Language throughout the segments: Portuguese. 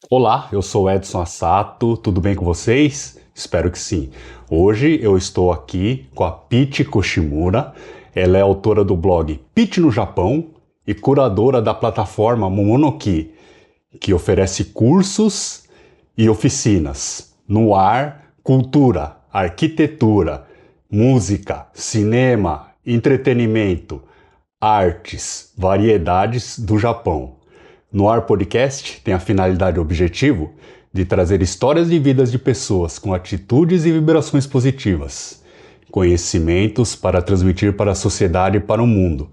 Olá, eu sou Edson Assato, tudo bem com vocês? Espero que sim. Hoje eu estou aqui com a Pichi Koshimura. Ela é autora do blog Pichi no Japão e curadora da plataforma Momonoki, que oferece cursos e oficinas no ar, cultura, arquitetura, música, cinema, entretenimento, artes, variedades do Japão. No Ar Podcast tem a finalidade e objetivo de trazer histórias de vidas de pessoas com atitudes e vibrações positivas, conhecimentos para transmitir para a sociedade e para o mundo.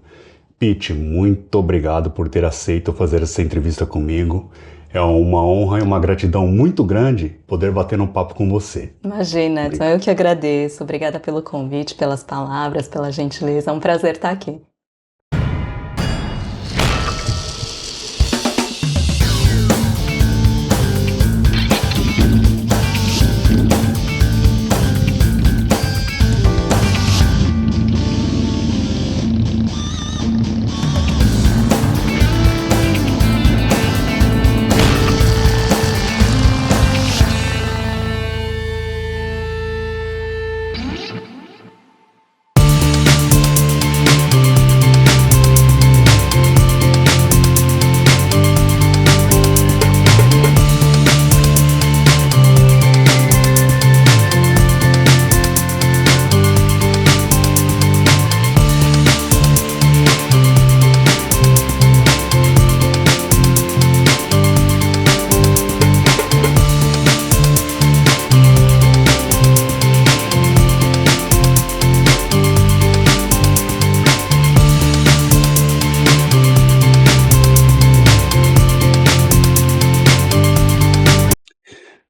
Pichi, muito obrigado por ter aceito fazer essa entrevista comigo. É uma honra e uma gratidão muito grande poder bater um papo com você. Imagina, Edson, eu que agradeço. Obrigada pelo convite, pelas palavras, pela gentileza. É um prazer estar aqui.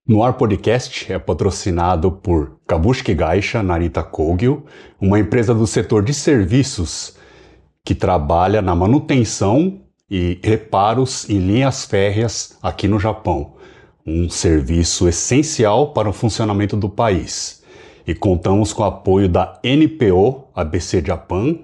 No Ar Podcast é patrocinado por Kabushiki Gaisha Narita Kogyo, uma empresa do setor de serviços que trabalha na manutenção e reparos em linhas férreas aqui no Japão, um serviço essencial para o funcionamento do país. E contamos com o apoio da NPO ABC Japan,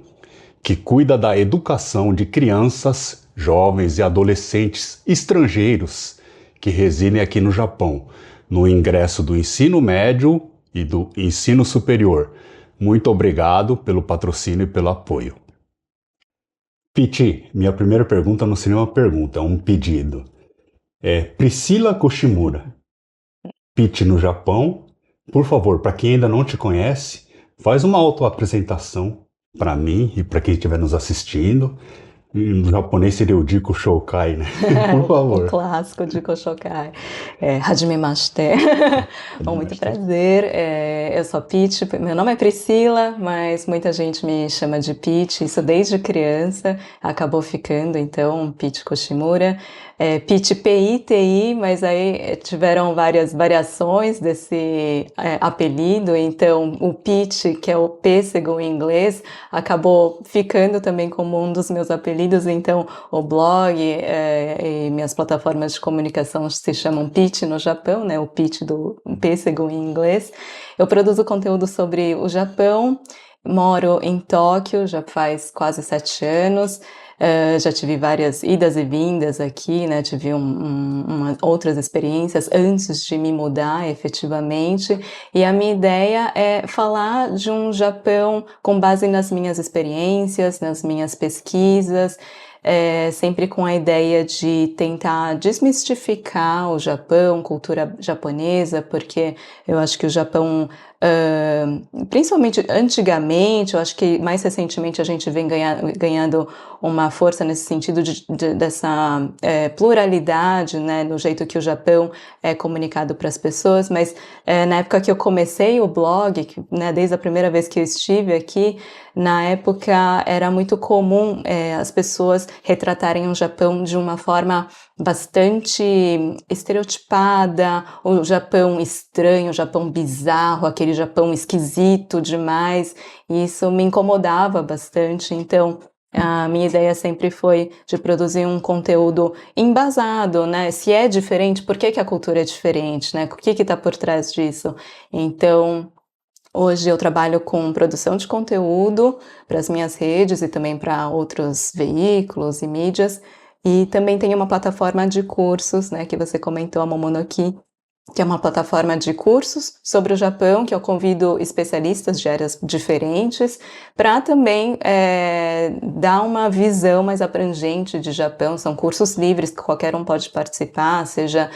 que cuida da educação de crianças, jovens e adolescentes estrangeiros que residem aqui no Japão, no ingresso do ensino médio e do ensino superior. Muito obrigado pelo patrocínio e pelo apoio. Pichi, minha primeira pergunta não seria uma pergunta, é um pedido. Priscila Koshimura, Pichi no Japão. Por favor, para quem ainda não te conhece, faz uma autoapresentação para mim e para quem estiver nos assistindo. No japonês seria o Jiko Shokai, né? Por favor. O clássico de Koshokai. Hajimemashite. Bom, muito prazer. Eu sou a Pichi. Meu nome é Priscila, mas muita gente me chama de Pichi. Isso desde criança. Acabou ficando, então, Pichi Koshimura. Pichi P-I-T-I, mas aí tiveram várias variações desse apelido. Então, o Pichi, que é o pêssego em inglês, acabou ficando também como um dos meus apelidos. Então, o blog e minhas plataformas de comunicação se chamam Pichi no Japão, né? O Pichi do pêssego em inglês. Eu produzo conteúdo sobre o Japão, moro em Tóquio já faz quase 7 anos. Já tive várias idas e vindas aqui, né? Tive outras experiências antes de me mudar efetivamente. E a minha ideia é falar de um Japão com base nas minhas experiências, nas minhas pesquisas, sempre com a ideia de tentar desmistificar o Japão, cultura japonesa, porque eu acho que o Japão, principalmente antigamente, eu acho que mais recentemente a gente vem ganhando uma força nesse sentido dessa pluralidade, né, no jeito que o Japão é comunicado para as pessoas, mas na época que eu comecei o blog, né, desde a primeira vez que eu estive aqui, na época era muito comum as pessoas retratarem o Japão de uma forma bastante estereotipada, o Japão estranho, o Japão bizarro, aquele Japão esquisito demais, e isso me incomodava bastante. Então, a minha ideia sempre foi de produzir um conteúdo embasado, né? Se é diferente, por que a cultura é diferente, né? O que está por trás disso? Então, hoje eu trabalho com produção de conteúdo para as minhas redes e também para outros veículos e mídias. E também tem uma plataforma de cursos, né, que você comentou, a Momonoki, que é uma plataforma de cursos sobre o Japão, que eu convido especialistas de áreas diferentes para também dar uma visão mais abrangente de Japão. São cursos livres que qualquer um pode participar, seja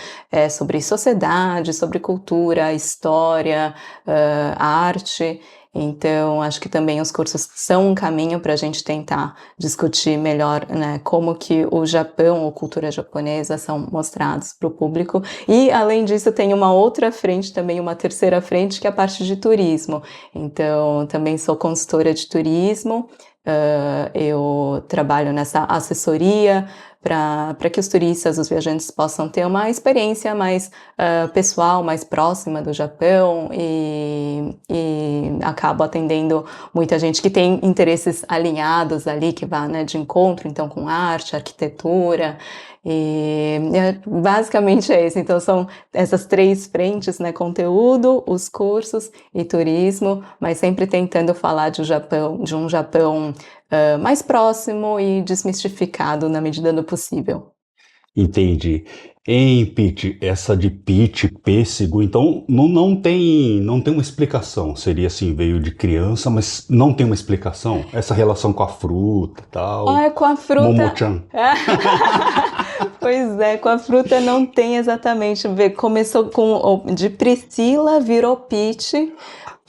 sobre sociedade, sobre cultura, história, arte. Então, acho que também os cursos são um caminho para a gente tentar discutir melhor, né, como que o Japão ou cultura japonesa são mostrados para o público. E, além disso, tem uma outra frente também, uma terceira frente, que é a parte de turismo. Então, também sou consultora de turismo, eu trabalho nessa assessoria para que os turistas, os viajantes possam ter uma experiência mais pessoal, mais próxima do Japão e acabo atendendo muita gente que tem interesses alinhados ali, que vai, né, de encontro, então, com arte, arquitetura, e basicamente é isso. Então, são essas três frentes, né, conteúdo, os cursos e turismo, mas sempre tentando falar de um Japão mais próximo e desmistificado na medida do possível. Entendi. Em Pete, essa de Pete, pêssego, então não tem uma explicação. Seria assim, veio de criança, mas não tem uma explicação. Essa relação com a fruta e tal. Com a fruta. Momo-chan. Pois é, com a fruta não tem exatamente. Começou de Priscila, virou Pete.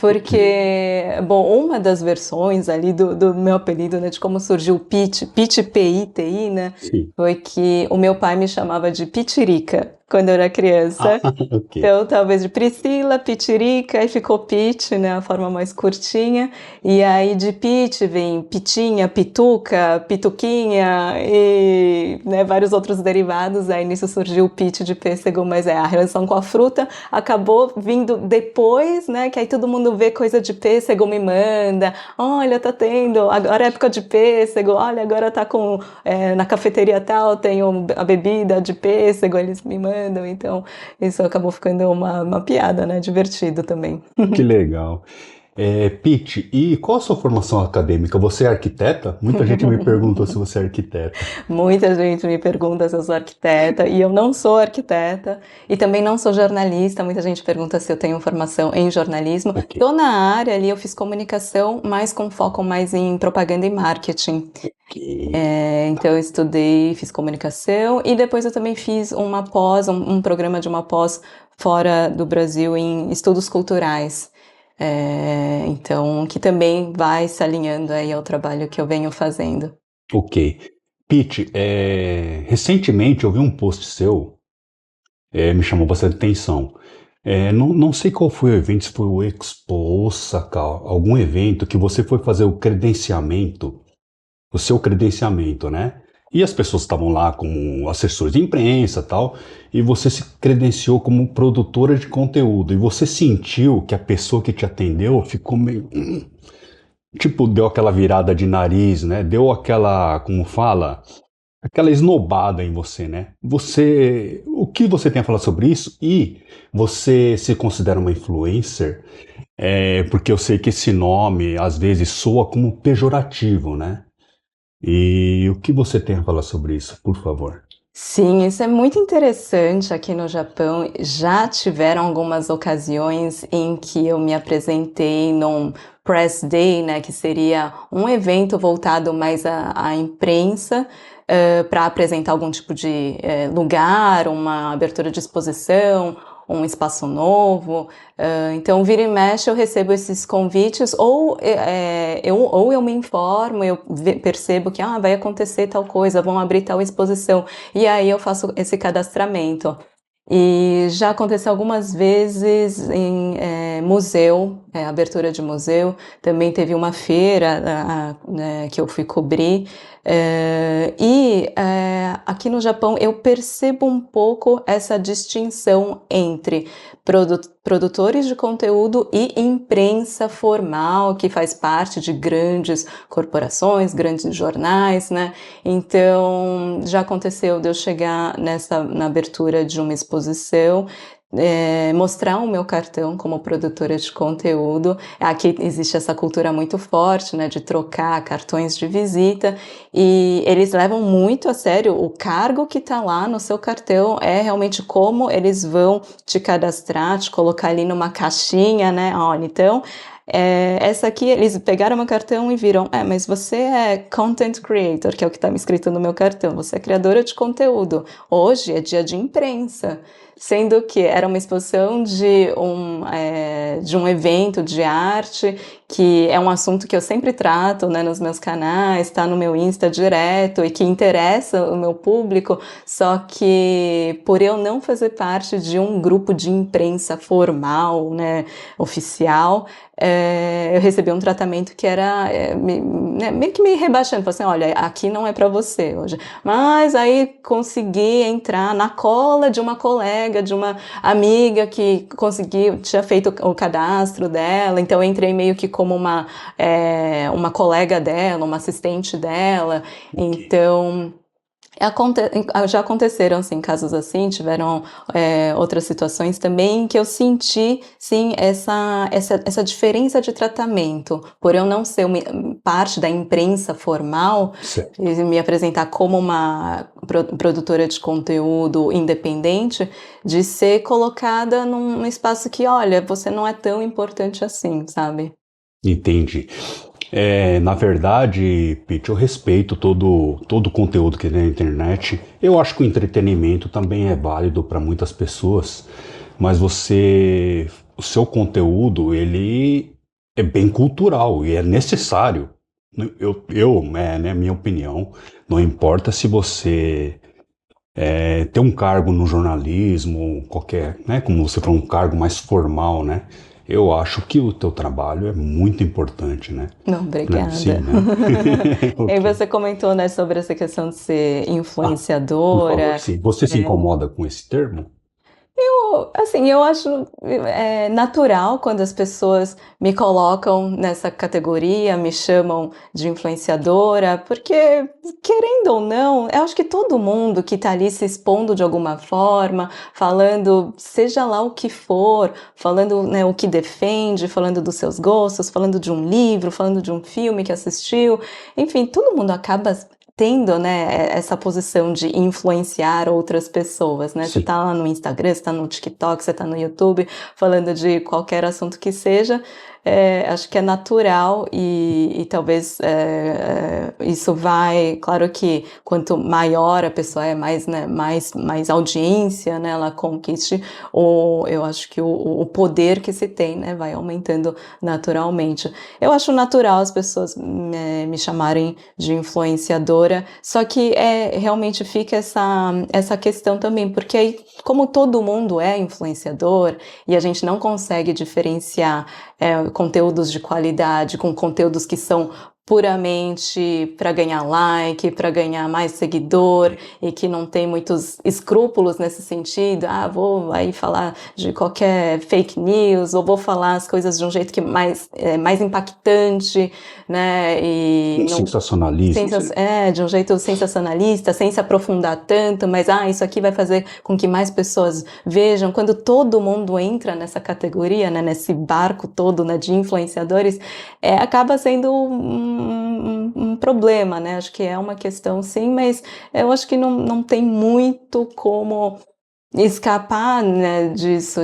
Porque, bom, uma das versões ali do meu apelido, né, de como surgiu o Pete, P-I-T-I, né, Sim. foi que o meu pai me chamava de Pitirica quando eu era criança. Okay. Então, talvez de Priscila, Pitirica, aí ficou Pete, né, a forma mais curtinha. E aí de Pete vem Pitinha, Pituca, Pituquinha e, né, vários outros derivados. Aí nisso surgiu o Pete de pêssego, mas a relação com a fruta acabou vindo depois, né, que aí todo mundo vê coisa de pêssego, me manda, olha, tá tendo, agora é época de pêssego, olha, agora tá com, na cafeteria tal, tem a bebida de pêssego, eles me mandam, então isso acabou ficando uma piada, né, divertido também. Que legal. Pete, e qual a sua formação acadêmica? Você é arquiteta? Muita gente me perguntou se você é arquiteta. Muita gente me pergunta se eu sou arquiteta, e eu não sou arquiteta, e também não sou jornalista. Muita gente pergunta se eu tenho formação em jornalismo. Okay. Tô na área ali, eu fiz comunicação, mas com foco mais em propaganda e marketing. Okay. Então eu estudei, fiz comunicação, e depois eu também fiz uma pós, um programa de uma pós fora do Brasil em estudos culturais. Então, que também vai se alinhando aí ao trabalho que eu venho fazendo. Ok. Pete, recentemente eu vi um post seu, me chamou bastante atenção. Não sei qual foi o evento, se foi o Expo Osaka, algum evento que você foi fazer o seu credenciamento, né? E as pessoas estavam lá como assessores de imprensa e tal, e você se credenciou como produtora de conteúdo, e você sentiu que a pessoa que te atendeu ficou meio... tipo, deu aquela virada de nariz, né? Deu aquela, como fala, aquela esnobada em você, né? O que você tem a falar sobre isso? E você se considera uma influencer? Porque eu sei que esse nome às vezes soa como pejorativo, né? E o que você tem a falar sobre isso, por favor? Sim, isso é muito interessante. Aqui no Japão já tiveram algumas ocasiões em que eu me apresentei num Press Day, né, que seria um evento voltado mais à imprensa, para apresentar algum tipo de lugar, uma abertura de exposição, um espaço novo. Então, vira e mexe, eu recebo esses convites, ou eu me informo, eu percebo que vai acontecer tal coisa, vão abrir tal exposição, e aí eu faço esse cadastramento. E já aconteceu algumas vezes em museu, abertura de museu, também teve uma feira que eu fui cobrir, aqui no Japão eu percebo um pouco essa distinção entre produtores de conteúdo e imprensa formal, que faz parte de grandes corporações, grandes jornais, né? Então, já aconteceu de eu chegar na abertura de uma exposição, mostrar o meu cartão como produtora de conteúdo. Aqui existe essa cultura muito forte, né, de trocar cartões de visita, e eles levam muito a sério o cargo que está lá no seu cartão, é realmente como eles vão te cadastrar, te colocar ali numa caixinha, né, olha, então... essa aqui, eles pegaram meu cartão e viram, mas você é content creator, que é o que está escrito no meu cartão, você é criadora de conteúdo, hoje é dia de imprensa, sendo que era uma exposição de um evento de arte, que é um assunto que eu sempre trato, né, nos meus canais, está no meu Insta direto e que interessa o meu público, só que por eu não fazer parte de um grupo de imprensa formal, né, oficial, eu recebi um tratamento que era meio que me rebaixando, falei assim, olha, aqui não é para você hoje, mas aí consegui entrar na cola de uma colega, de uma amiga que tinha feito o cadastro dela, então eu entrei meio que como uma colega dela, uma assistente dela, então... Já aconteceram, sim, casos assim, tiveram outras situações também que eu senti, sim, essa diferença de tratamento. Por eu não ser parte da imprensa formal, e me apresentar como uma produtora de conteúdo independente, de ser colocada num espaço que, olha, você não é tão importante assim, sabe? Entendi. Na verdade, Pete, eu respeito todo o conteúdo que tem na internet. Eu acho que o entretenimento também é válido para muitas pessoas, mas o seu conteúdo, ele é bem cultural e é necessário. Né, minha opinião, não importa se você tem um cargo no jornalismo, qualquer, né, como você falou, um cargo mais formal, né? Eu acho que o teu trabalho é muito importante, né? Não, obrigada. Sim, né? E você comentou, né, sobre essa questão de ser influenciadora. Por favor, sim. Você se incomoda com esse termo? Eu acho natural quando as pessoas me colocam nessa categoria, me chamam de influenciadora, porque, querendo ou não, eu acho que todo mundo que está ali se expondo de alguma forma, falando seja lá o que for, falando, né, o que defende, falando dos seus gostos, falando de um livro, falando de um filme que assistiu, enfim, todo mundo acaba tendo, né, essa posição de influenciar outras pessoas, né? Sim. Você tá lá no Instagram, você tá no TikTok, você tá no YouTube, falando de qualquer assunto que seja, acho que é natural e talvez isso vai, claro que quanto maior a pessoa é, mais, né, mais audiência, né, ela conquiste, eu acho que o poder que se tem, né, vai aumentando naturalmente. Eu acho natural as pessoas me chamarem de influenciadora, só que realmente fica essa questão também, porque aí, como todo mundo é influenciador e a gente não consegue diferenciar conteúdos de qualidade com conteúdos que são puramente para ganhar like, para ganhar mais seguidor e que não tem muitos escrúpulos nesse sentido, vou aí falar de qualquer fake news, ou vou falar as coisas de um jeito que mais impactante, né? E sensacionalista. De um jeito sensacionalista, sem se aprofundar tanto, mas isso aqui vai fazer com que mais pessoas vejam. Quando todo mundo entra nessa categoria, né, nesse barco todo, né, de influenciadores, acaba sendo um problema, né? Acho que é uma questão, sim, mas eu acho que não tem muito como escapar, né, disso,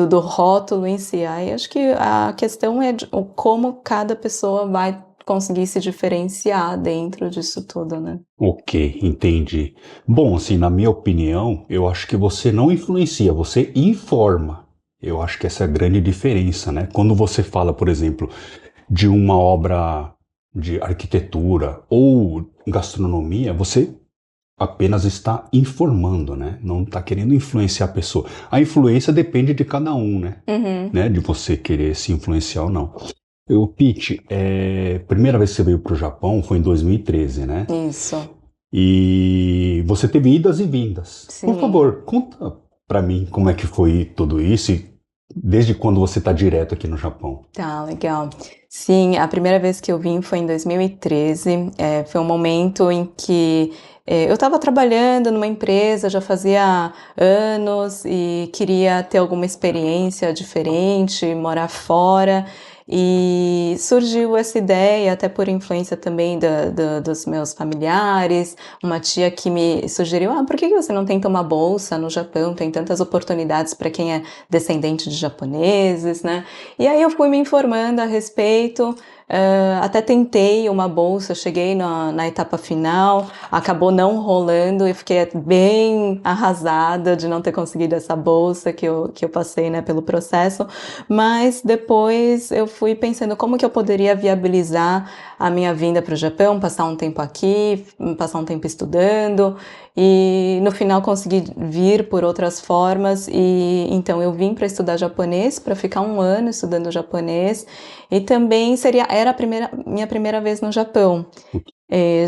do rótulo em si. Aí acho que a questão é como cada pessoa vai conseguir se diferenciar dentro disso tudo, né? Ok, entendi. Bom, assim, na minha opinião, eu acho que você não influencia, você informa. Eu acho que essa é a grande diferença, né? Quando você fala, por exemplo, de uma obra de arquitetura ou gastronomia, você apenas está informando, né? Não está querendo influenciar a pessoa. A influência depende de cada um, né? Uhum. Né? De você querer se influenciar ou não. Pete, primeira vez que você veio para o Japão foi em 2013, né? Isso. E você teve idas e vindas. Sim. Por favor, conta para mim como é que foi tudo isso e Desde quando você está direto aqui no Japão? Tá, legal. Sim, a primeira vez que eu vim foi em 2013. Foi um momento em que eu estava trabalhando numa empresa, já fazia anos e queria ter alguma experiência diferente, morar fora. E surgiu essa ideia, até por influência também dos meus familiares, uma tia que me sugeriu, por que você não tenta uma bolsa no Japão? Tem tantas oportunidades para quem é descendente de japoneses, né? E aí eu fui me informando a respeito, até tentei uma bolsa, cheguei na etapa final, acabou não rolando e fiquei bem arrasada de não ter conseguido essa bolsa que eu passei, né, pelo processo, mas depois eu fui pensando como que eu poderia viabilizar a minha vinda para o Japão, passar um tempo aqui, passar um tempo estudando, e no final consegui vir por outras formas, e então eu vim para estudar japonês, para ficar um ano estudando japonês, e também era minha primeira vez no Japão.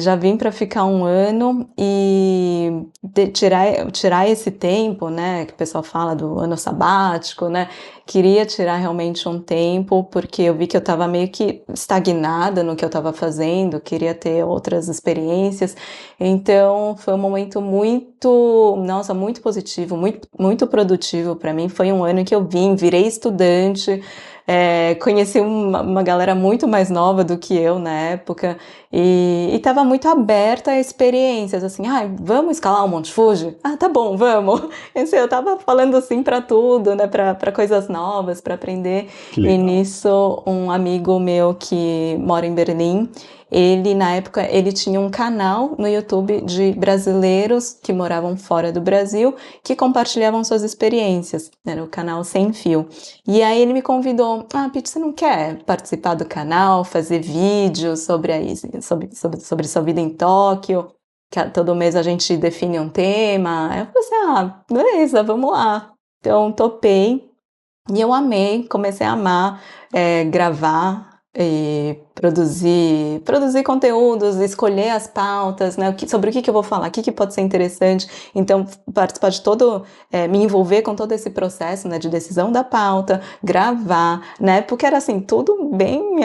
Já vim para ficar um ano e tirar esse tempo, né, que o pessoal fala do ano sabático, né, queria tirar realmente um tempo, porque eu vi que eu estava meio que estagnada no que eu estava fazendo, queria ter outras experiências, então foi um momento muito positivo, muito produtivo para mim. Foi um ano em que eu virei estudante, conheci uma galera muito mais nova do que eu na época, e estava muito aberta a experiências, assim, vamos escalar o Monte Fuji? Tá bom, vamos. Eu estava falando assim para tudo, né, para coisas novas, para aprender. E nisso, um amigo meu que mora em Berlim, ele, na época, ele tinha um canal no YouTube de brasileiros que moravam fora do Brasil, que compartilhavam suas experiências, era o canal Sem Fio. E aí ele me convidou, Pete, você não quer participar do canal, fazer vídeos sobre sua vida em Tóquio? Que todo mês a gente define um tema. Aí eu falei assim, beleza, vamos lá. Então topei e eu amei, comecei a amar gravar e produzir conteúdos, escolher as pautas, né, sobre o que eu vou falar, o que pode ser interessante. Então, participar de me envolver com todo esse processo, né, de decisão da pauta, gravar, né, porque era assim, tudo bem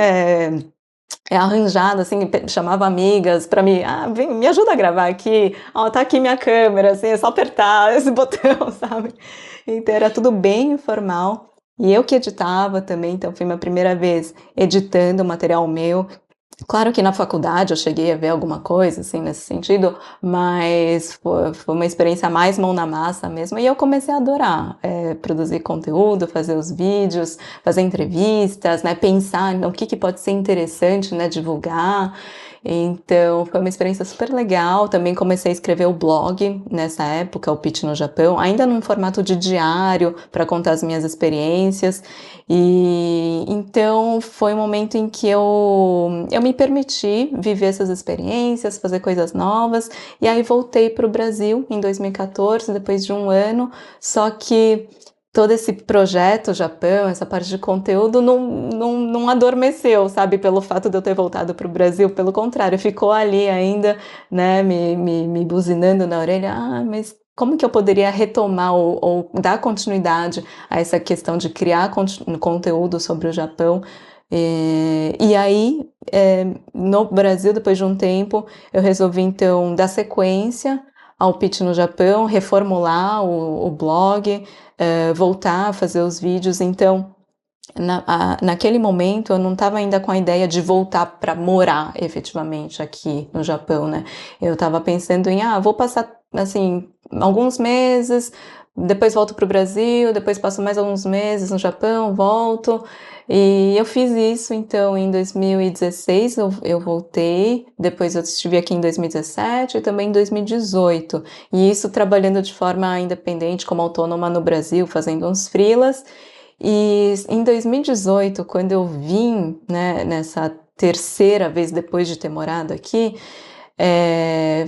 arranjado, assim, chamava amigas para vem, me ajuda a gravar aqui, tá aqui minha câmera, assim, é só apertar esse botão, sabe? Então era tudo bem informal, e eu que editava também, então foi minha primeira vez editando material meu. Claro que na faculdade eu cheguei a ver alguma coisa, assim, nesse sentido, mas foi uma experiência mais mão na massa mesmo, e eu comecei a adorar produzir conteúdo, fazer os vídeos, fazer entrevistas, né, pensar no que pode ser interessante, né, divulgar. Então, foi uma experiência super legal. Também comecei a escrever o blog nessa época, o Pitch no Japão, ainda num formato de diário, para contar as minhas experiências. E então foi um momento em que eu me permiti viver essas experiências, fazer coisas novas, e aí voltei para o Brasil em 2014, depois de um ano, só que todo esse projeto Japão, essa parte de conteúdo não adormeceu, sabe, pelo fato de eu ter voltado para o Brasil, pelo contrário, ficou ali ainda, né, me buzinando na orelha, mas como que eu poderia retomar ou dar continuidade a essa questão de criar conteúdo sobre o Japão? E aí, no Brasil, depois de um tempo, eu resolvi então dar sequência ao Pitch no Japão, reformular o blog, voltar a fazer os vídeos. Então, naquele momento eu não estava ainda com a ideia de voltar para morar efetivamente aqui no Japão, né? Eu estava pensando em, vou passar assim alguns meses, depois volto para o Brasil, depois passo mais alguns meses no Japão, volto. E eu fiz isso, então, em 2016 eu voltei, depois eu estive aqui em 2017 e também em 2018. E isso trabalhando de forma independente, como autônoma no Brasil, fazendo uns freelas. E em 2018, quando eu vim, né, nessa terceira vez depois de ter morado aqui,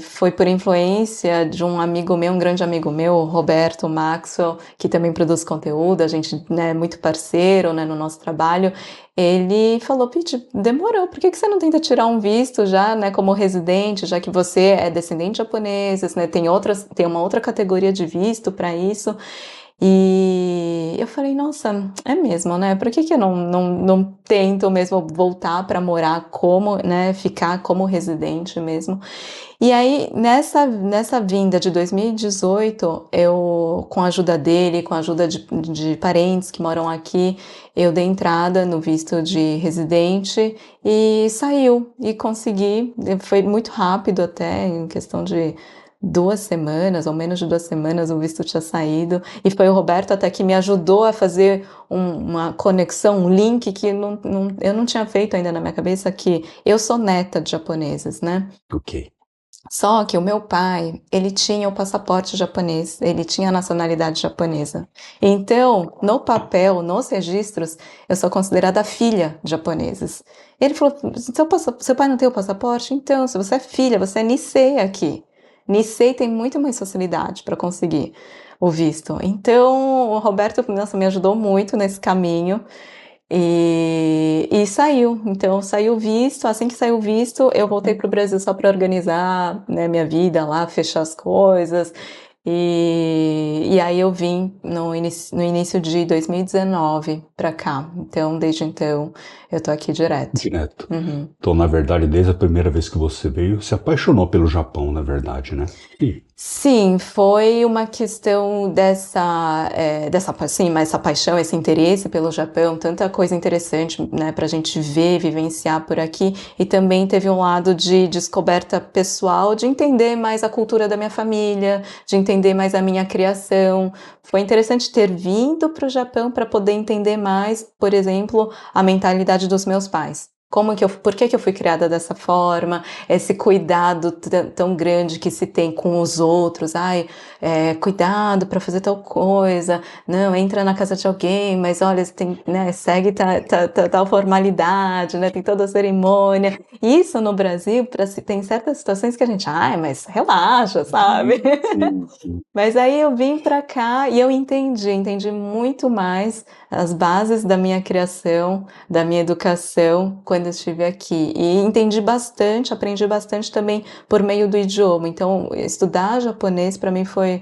foi por influência de um amigo meu, um grande amigo meu, o Roberto Maxwell, que também produz conteúdo, a gente é, né, muito parceiro, né, no nosso trabalho. Ele falou, Pete, demorou, por que você não tenta tirar um visto já, né, como residente, já que você é descendente japonês, né, tem uma outra categoria de visto para isso. E eu falei, nossa, é mesmo, né? Por que que eu não tento mesmo voltar para morar como, né? Ficar como residente mesmo? E aí, nessa vinda de 2018, eu, com a ajuda dele, com a ajuda de parentes que moram aqui, eu dei entrada no visto de residente e saiu, e consegui, foi muito rápido até, em questão de 2 semanas, ou menos de 2 semanas, o visto tinha saído, e foi o Roberto até que me ajudou a fazer uma conexão, um link que eu não tinha feito ainda na minha cabeça, que eu sou neta de japoneses, né? Ok. Só que o meu pai, ele tinha o passaporte japonês, ele tinha a nacionalidade japonesa. Então, no papel, nos registros, eu sou considerada filha de japoneses. Ele falou: seu pai não tem o passaporte? Então, se você é filha, você é Nisei aqui. Nisei tem muito mais facilidade para conseguir o visto. Então, o Roberto, nossa, me ajudou muito nesse caminho. E saiu, então saiu o visto. Assim que saiu o visto, eu voltei para o Brasil só para organizar, né, minha vida lá, fechar as coisas. E aí eu vim no início de 2019 para cá. Então, desde então, eu tô aqui direto. Direto. Uhum. Então, na verdade, desde a primeira vez que você veio, se apaixonou pelo Japão, na verdade, né? Sim. Sim, foi uma questão essa paixão, esse interesse pelo Japão, tanta coisa interessante, né, para a gente ver, vivenciar por aqui, e também teve um lado de descoberta pessoal, de entender mais a cultura da minha família, de entender mais a minha criação. Foi interessante ter vindo para o Japão para poder entender mais, por exemplo, a mentalidade dos meus pais. Por que que eu fui criada dessa forma? Esse cuidado tão grande que se tem com os outros. Ai, cuidado para fazer tal coisa. Não, entra na casa de alguém, mas olha, você tem, né, segue tal formalidade, né? Tem toda a cerimônia. Isso no Brasil, tem certas situações que a gente, ai, mas relaxa, sabe? Sim, sim. Mas aí eu vim para cá e eu entendi muito mais as bases da minha criação, da minha educação quando eu estive aqui. E entendi bastante, aprendi bastante também por meio do idioma. Então, estudar japonês para mim foi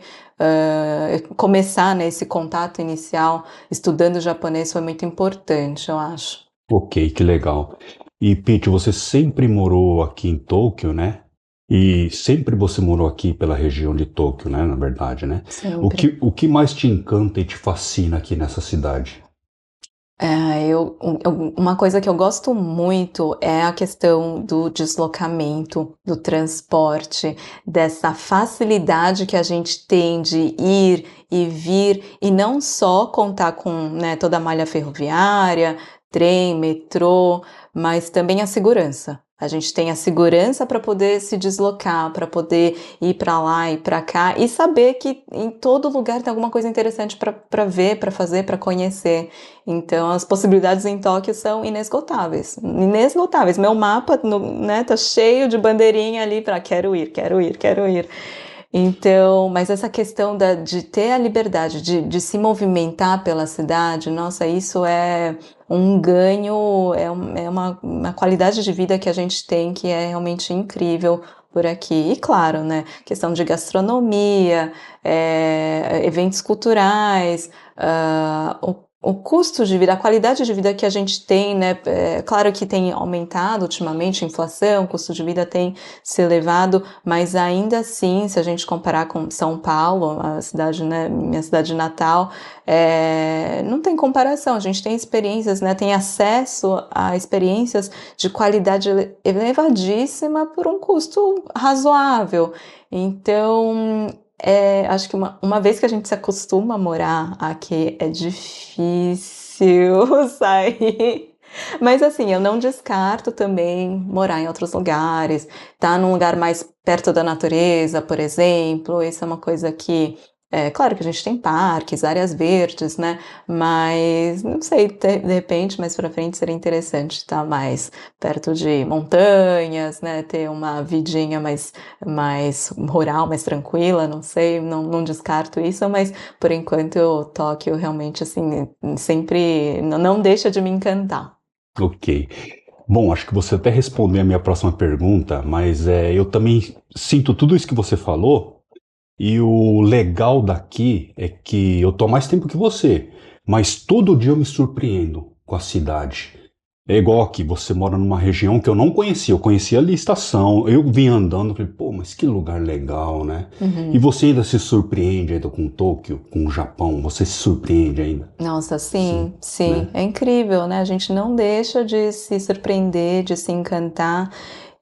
começar, né, esse contato inicial estudando japonês foi muito importante, eu acho. Ok, que legal. E, Pete, você sempre morou aqui em Tóquio, né? E sempre você morou aqui pela região de Tóquio, né? Na verdade, né? Sempre. O que mais te encanta e te fascina aqui nessa cidade? Uma coisa que eu gosto muito é a questão do deslocamento, do transporte, dessa facilidade que a gente tem de ir e vir, e não só contar com, né, toda a malha ferroviária, trem, metrô, mas também a segurança. A gente tem a segurança para poder se deslocar, para poder ir para lá e para cá, e saber que em todo lugar tem alguma coisa interessante para ver, para fazer, para conhecer. Então, as possibilidades em Tóquio são inesgotáveis. Inesgotáveis. Meu mapa, né, tá cheio de bandeirinha ali para quero ir, quero ir, quero ir. Então, mas essa questão de ter a liberdade de se movimentar pela cidade, nossa, isso é um ganho, é uma qualidade de vida que a gente tem que é realmente incrível por aqui. E claro, né, questão de gastronomia, eventos culturais, o custo de vida, a qualidade de vida que a gente tem, né? Claro que tem aumentado ultimamente, a inflação, o custo de vida tem se elevado, mas ainda assim, se a gente comparar com São Paulo, a cidade, né, minha cidade natal, não tem comparação. A gente tem experiências, né? Tem acesso a experiências de qualidade elevadíssima por um custo razoável. Então, acho que uma vez que a gente se acostuma a morar aqui, é difícil sair. Mas assim, eu não descarto também morar em outros lugares, tá num lugar mais perto da natureza, por exemplo. Isso é uma coisa que, claro que a gente tem parques, áreas verdes, né? Mas não sei, de repente, mais pra frente seria interessante estar mais perto de montanhas, né? Ter uma vidinha mais rural, mais tranquila, não sei, não descarto isso, mas por enquanto Tóquio realmente, assim, sempre não deixa de me encantar. Ok. Bom, acho que você até respondeu a minha próxima pergunta, mas eu também sinto tudo isso que você falou, E o legal daqui é que eu tô há mais tempo que você, mas todo dia eu me surpreendo com a cidade. É igual aqui, você mora numa região que eu não conhecia, eu conhecia ali a estação, eu vim andando, falei, pô, mas que lugar legal, né? E Uhum. você ainda se surpreende ainda com Tóquio, com o Japão, você se surpreende ainda? Nossa, Sim, sim, sim, né? é incrível, né? A gente não deixa de se surpreender, de se encantar.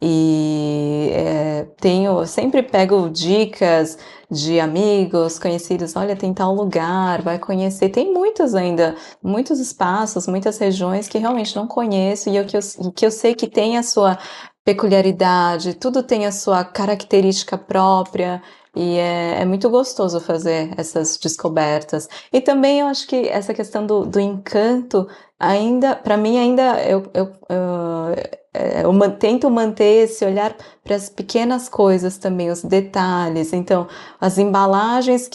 E sempre pego dicas de amigos, conhecidos, olha, tem tal lugar, vai conhecer. Tem muitos ainda, muitos espaços, muitas regiões que realmente não conheço e que eu sei que tem a sua peculiaridade, tudo tem a sua característica própria. E é muito gostoso fazer essas descobertas. E também eu acho que essa questão do encanto, ainda, para mim, ainda eu tento manter esse olhar para as pequenas coisas também, os detalhes. Então, as embalagens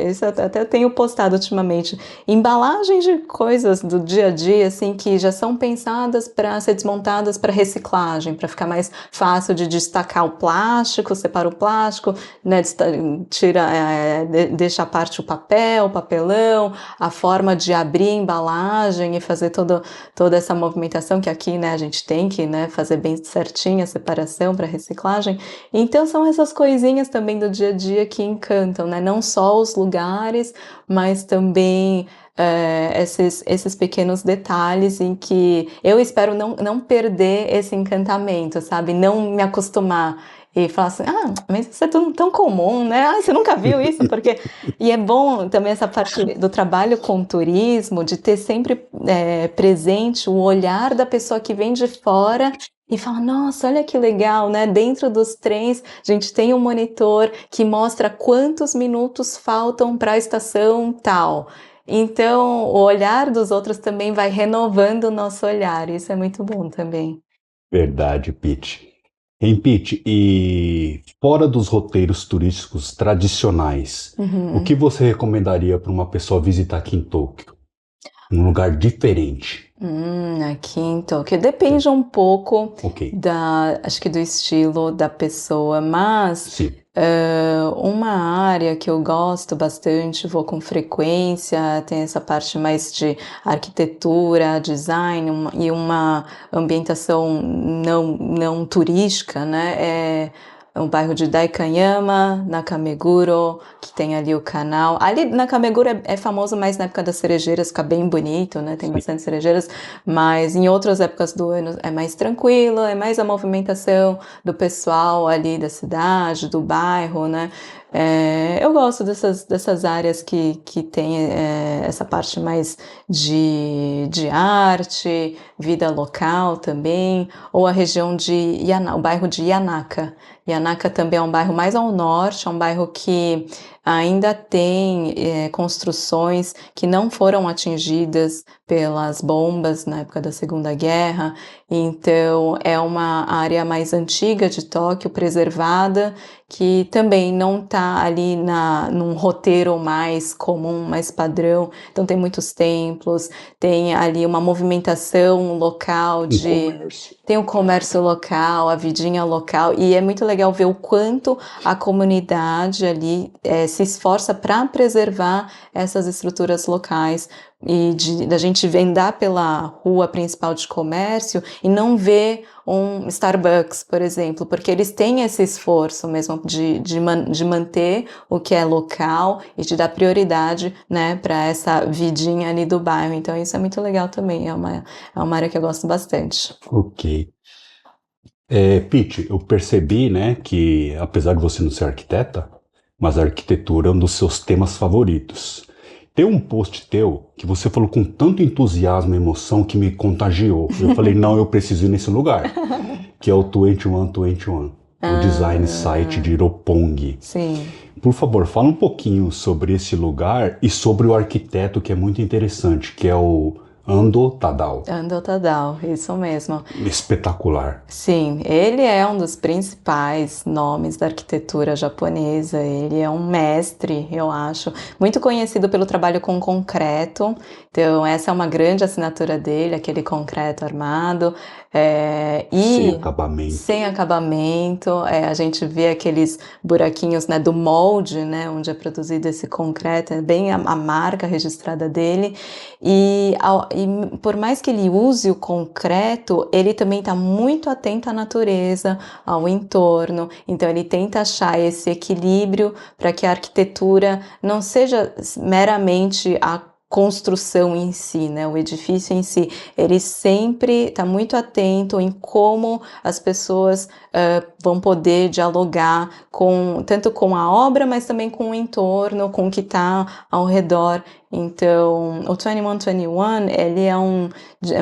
isso eu até tenho postado ultimamente, embalagens de coisas do dia a dia, assim, que já são pensadas para ser desmontadas para reciclagem, para ficar mais fácil de destacar o plástico, separa o plástico, né, deixa à parte o papelão, a forma de abrir a embalagem e fazer toda essa movimentação que aqui, né, a gente tem que, né, fazer bem certinho a separação para reciclagem. Então são essas coisinhas também do dia a dia que encantam, né? Não só os lugares, mas também esses pequenos detalhes em que eu espero não perder esse encantamento, sabe? Não me acostumar e falar assim, mas isso é tão comum, né? Você nunca viu isso? Porque... E é bom também essa parte do trabalho com turismo, de ter sempre presente o olhar da pessoa que vem de fora e fala, nossa, olha que legal, né? Dentro dos trens, a gente tem um monitor que mostra quantos minutos faltam para a estação tal. Então, o olhar dos outros também vai renovando o nosso olhar. Isso é muito bom também. Verdade, Pete. Hein, Pete, e fora dos roteiros turísticos tradicionais, o Uhum. que você recomendaria para uma pessoa visitar aqui em Tóquio? Um lugar diferente. Aqui em Tóquio É, depende um pouco ok, acho que do estilo da pessoa, mas sim. uma área que eu gosto bastante, vou com frequência, tem essa parte mais de arquitetura, design e uma ambientação não turística, né? É o bairro de Daikanyama, Nakameguro, que tem ali o canal. Ali Nakameguro é famoso mais na época das cerejeiras, fica bem bonito, né? Tem Sim. bastante cerejeiras, mas em outras épocas do ano é mais tranquilo, é mais a movimentação do pessoal ali da cidade, do bairro, né? Eu gosto dessas áreas que tem essa parte mais de arte, vida local também, ou a região o bairro de Yanaka. Yanaka também é um bairro mais ao norte, é um bairro que ainda tem construções que não foram atingidas pelas bombas na época da Segunda Guerra, então é uma área mais antiga de Tóquio, preservada, que também não está ali num roteiro mais comum, mais padrão, então tem muitos templos, tem ali uma movimentação local Um comércio. tem o comércio local, a vidinha local, e é muito legal ver o quanto a comunidade ali se esforça para preservar essas estruturas locais e da gente andar pela rua principal de comércio e não ver um Starbucks, por exemplo, porque eles têm esse esforço mesmo de manter o que é local e de dar prioridade, né, para essa vidinha ali do bairro. Então isso é muito legal também, é uma área que eu gosto bastante. Ok. Pete, eu percebi, né, que apesar de você não ser arquiteta, mas a arquitetura é um dos seus temas favoritos. Tem um post teu que você falou com tanto entusiasmo e emoção que me contagiou. Eu falei, não, eu preciso ir nesse lugar, que é o 2121, o design site Ah, de Roppongi. sim. Por favor, fala um pouquinho sobre esse lugar e sobre o arquiteto, que é muito interessante, que é o Ando Tadao. Ando Tadao, isso mesmo. Espetacular. Sim, ele é um dos principais nomes da arquitetura japonesa. Ele é um mestre, eu acho, muito conhecido pelo trabalho com concreto. Então, essa é uma grande assinatura dele, aquele concreto armado. Sem acabamento. Sem acabamento. A gente vê aqueles buraquinhos, né, do molde, né, onde é produzido esse concreto, é bem a marca registrada dele. E por mais que ele use o concreto, ele também está muito atento à natureza, ao entorno. Então ele tenta achar esse equilíbrio para que a arquitetura não seja meramente a construção em si, né, o edifício em si. Ele sempre está muito atento em como as pessoas vão poder dialogar tanto com a obra, mas também com o entorno, com o que está ao redor. Então, o 2121, ele é um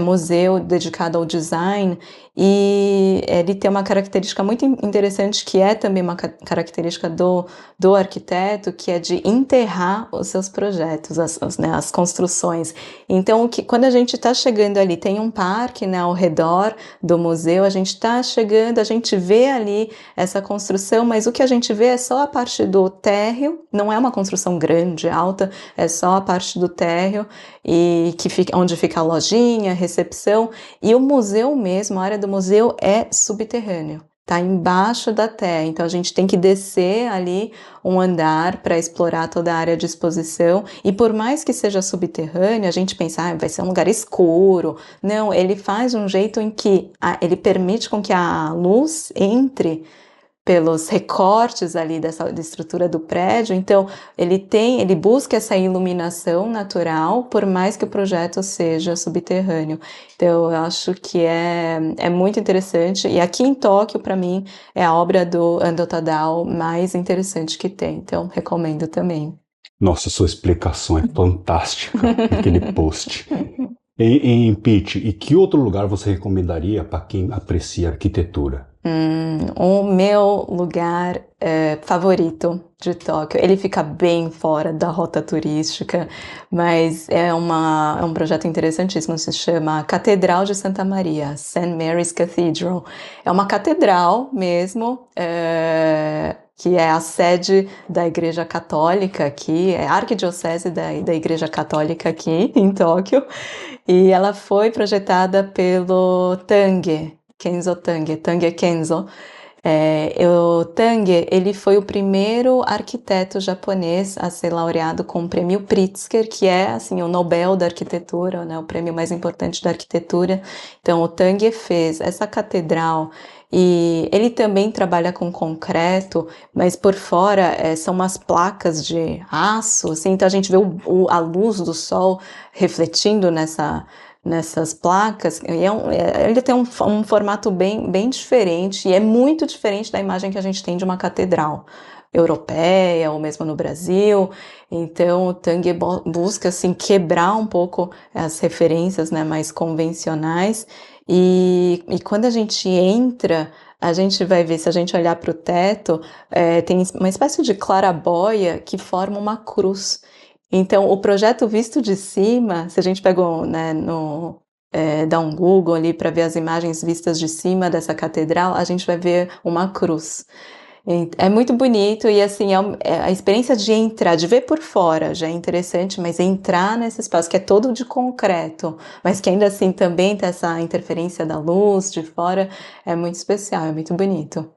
museu dedicado ao design e ele tem uma característica muito interessante, que é também uma característica do arquiteto, que é de enterrar os seus projetos, as construções. Então, quando a gente está chegando ali, tem um parque, né, ao redor do museu, a gente está chegando, a gente vê ali essa construção, mas o que a gente vê é só a parte do térreo, não é uma construção grande, alta, é só a parte do térreo, e onde fica a lojinha, a recepção, e o museu mesmo, a área do museu é subterrâneo. Está embaixo da terra, então a gente tem que descer ali um andar para explorar toda a área de exposição, e por mais que seja subterrâneo, a gente pensa, vai ser um lugar escuro. Não, ele faz um jeito em que ele permite com que a luz entre pelos recortes ali da estrutura do prédio. Então ele busca essa iluminação natural, por mais que o projeto seja subterrâneo. Então eu acho que é muito interessante, e aqui em Tóquio, para mim, é a obra do Ando Tadao mais interessante que tem, então recomendo também. Nossa, sua explicação é fantástica, aquele post. Em Pete, e que outro lugar você recomendaria para quem aprecia arquitetura? O meu lugar favorito de Tóquio, ele fica bem fora da rota turística, mas é um projeto interessantíssimo, se chama Catedral de Santa Maria, St. Mary's Cathedral. É uma catedral mesmo, que é a sede da Igreja Católica aqui, é a arquidiocese da Igreja Católica aqui em Tóquio, e ela foi projetada pelo Kenzo Tange Kenzo. O Tange, ele foi o primeiro arquiteto japonês a ser laureado com o prêmio Pritzker, que é assim, o Nobel da arquitetura, né, o prêmio mais importante da arquitetura. Então o Tange fez essa catedral, e ele também trabalha com concreto, mas por fora são umas placas de aço, assim, então a gente vê a luz do sol refletindo nessas placas. Ele tem um formato bem diferente, e é muito diferente da imagem que a gente tem de uma catedral europeia ou mesmo no Brasil. Então o Tange busca assim, quebrar um pouco as referências, né, mais convencionais, e quando a gente entra, a gente vai ver, se a gente olhar para o teto, tem uma espécie de clarabóia que forma uma cruz. Então, o projeto visto de cima, se a gente pega, né, dá um Google ali para ver as imagens vistas de cima dessa catedral, a gente vai ver uma cruz. É muito bonito, e assim, a experiência de entrar, de ver por fora já é interessante, mas entrar nesse espaço que é todo de concreto, mas que ainda assim também tem essa interferência da luz de fora, é muito especial, é muito bonito.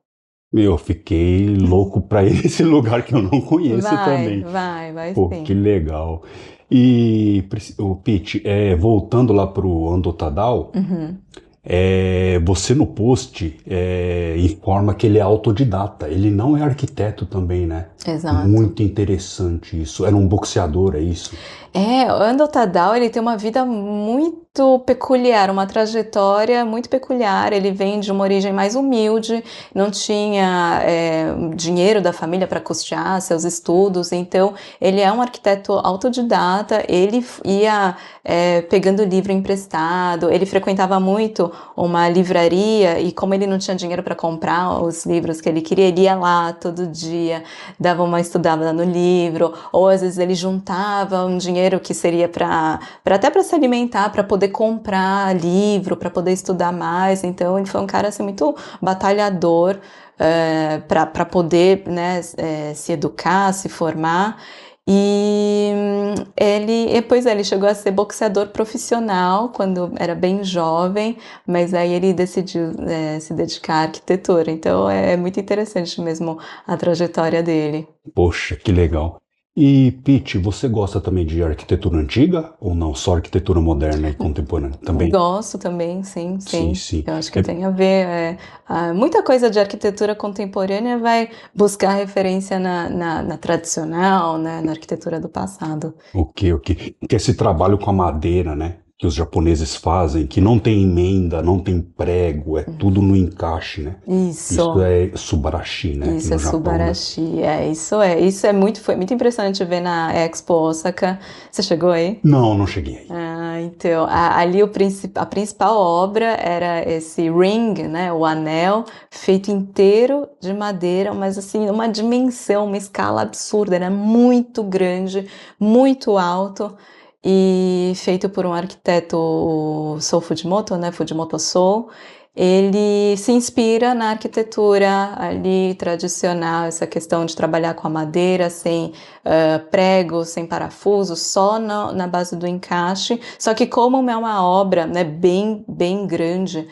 Eu fiquei louco para esse lugar que eu não conheço também. Vai Pô, sim. que legal. E, Pete, voltando lá pro Ando Tadao, você no post informa que ele é autodidata, ele não é arquiteto também, né? Exato. Muito interessante isso. Era um boxeador, é isso? O Ando Tadao, ele tem uma vida muito peculiar, uma trajetória muito peculiar. Ele vem de uma origem mais humilde, não tinha dinheiro da família para custear seus estudos, então ele é um arquiteto autodidata. Ele ia pegando livro emprestado, ele frequentava muito uma livraria, e como ele não tinha dinheiro para comprar os livros que ele queria, ele ia lá todo dia, dava uma estudada no livro, ou às vezes ele juntava um dinheiro que seria até para se alimentar, para poder comprar livro, para poder estudar mais. Então ele foi um cara assim, muito batalhador, para poder, né, se educar, se formar. E ele chegou a ser boxeador profissional quando era bem jovem, mas aí ele decidiu se dedicar à arquitetura. Então é muito interessante mesmo a trajetória dele. Poxa, que legal. E, Pete, você gosta também de arquitetura antiga ou não? Só arquitetura moderna e contemporânea também? Gosto também, sim, Sim, sim. sim. Eu acho que tem a ver. Muita coisa de arquitetura contemporânea vai buscar referência na tradicional, né, na arquitetura do passado. Ok, ok. Que esse trabalho com a madeira, né? Que os japoneses fazem, que não tem emenda, não tem prego, é tudo no encaixe, né? Isso Isso. é Subarashi, né? Isso No é Japão, né? Subarashi, foi muito impressionante ver na Expo Osaka. Você chegou aí? Não, não cheguei aí. Então, ali a principal obra era esse ring, né, o anel, feito inteiro de madeira, mas assim, uma dimensão, uma escala absurda, era muito grande, muito alto, e feito por um arquiteto, o Sou Fujimoto, né, Fujimoto Sou. Ele se inspira na arquitetura ali tradicional, essa questão de trabalhar com a madeira sem pregos, sem parafusos, só na base do encaixe. Só que como é uma obra, né, bem grande,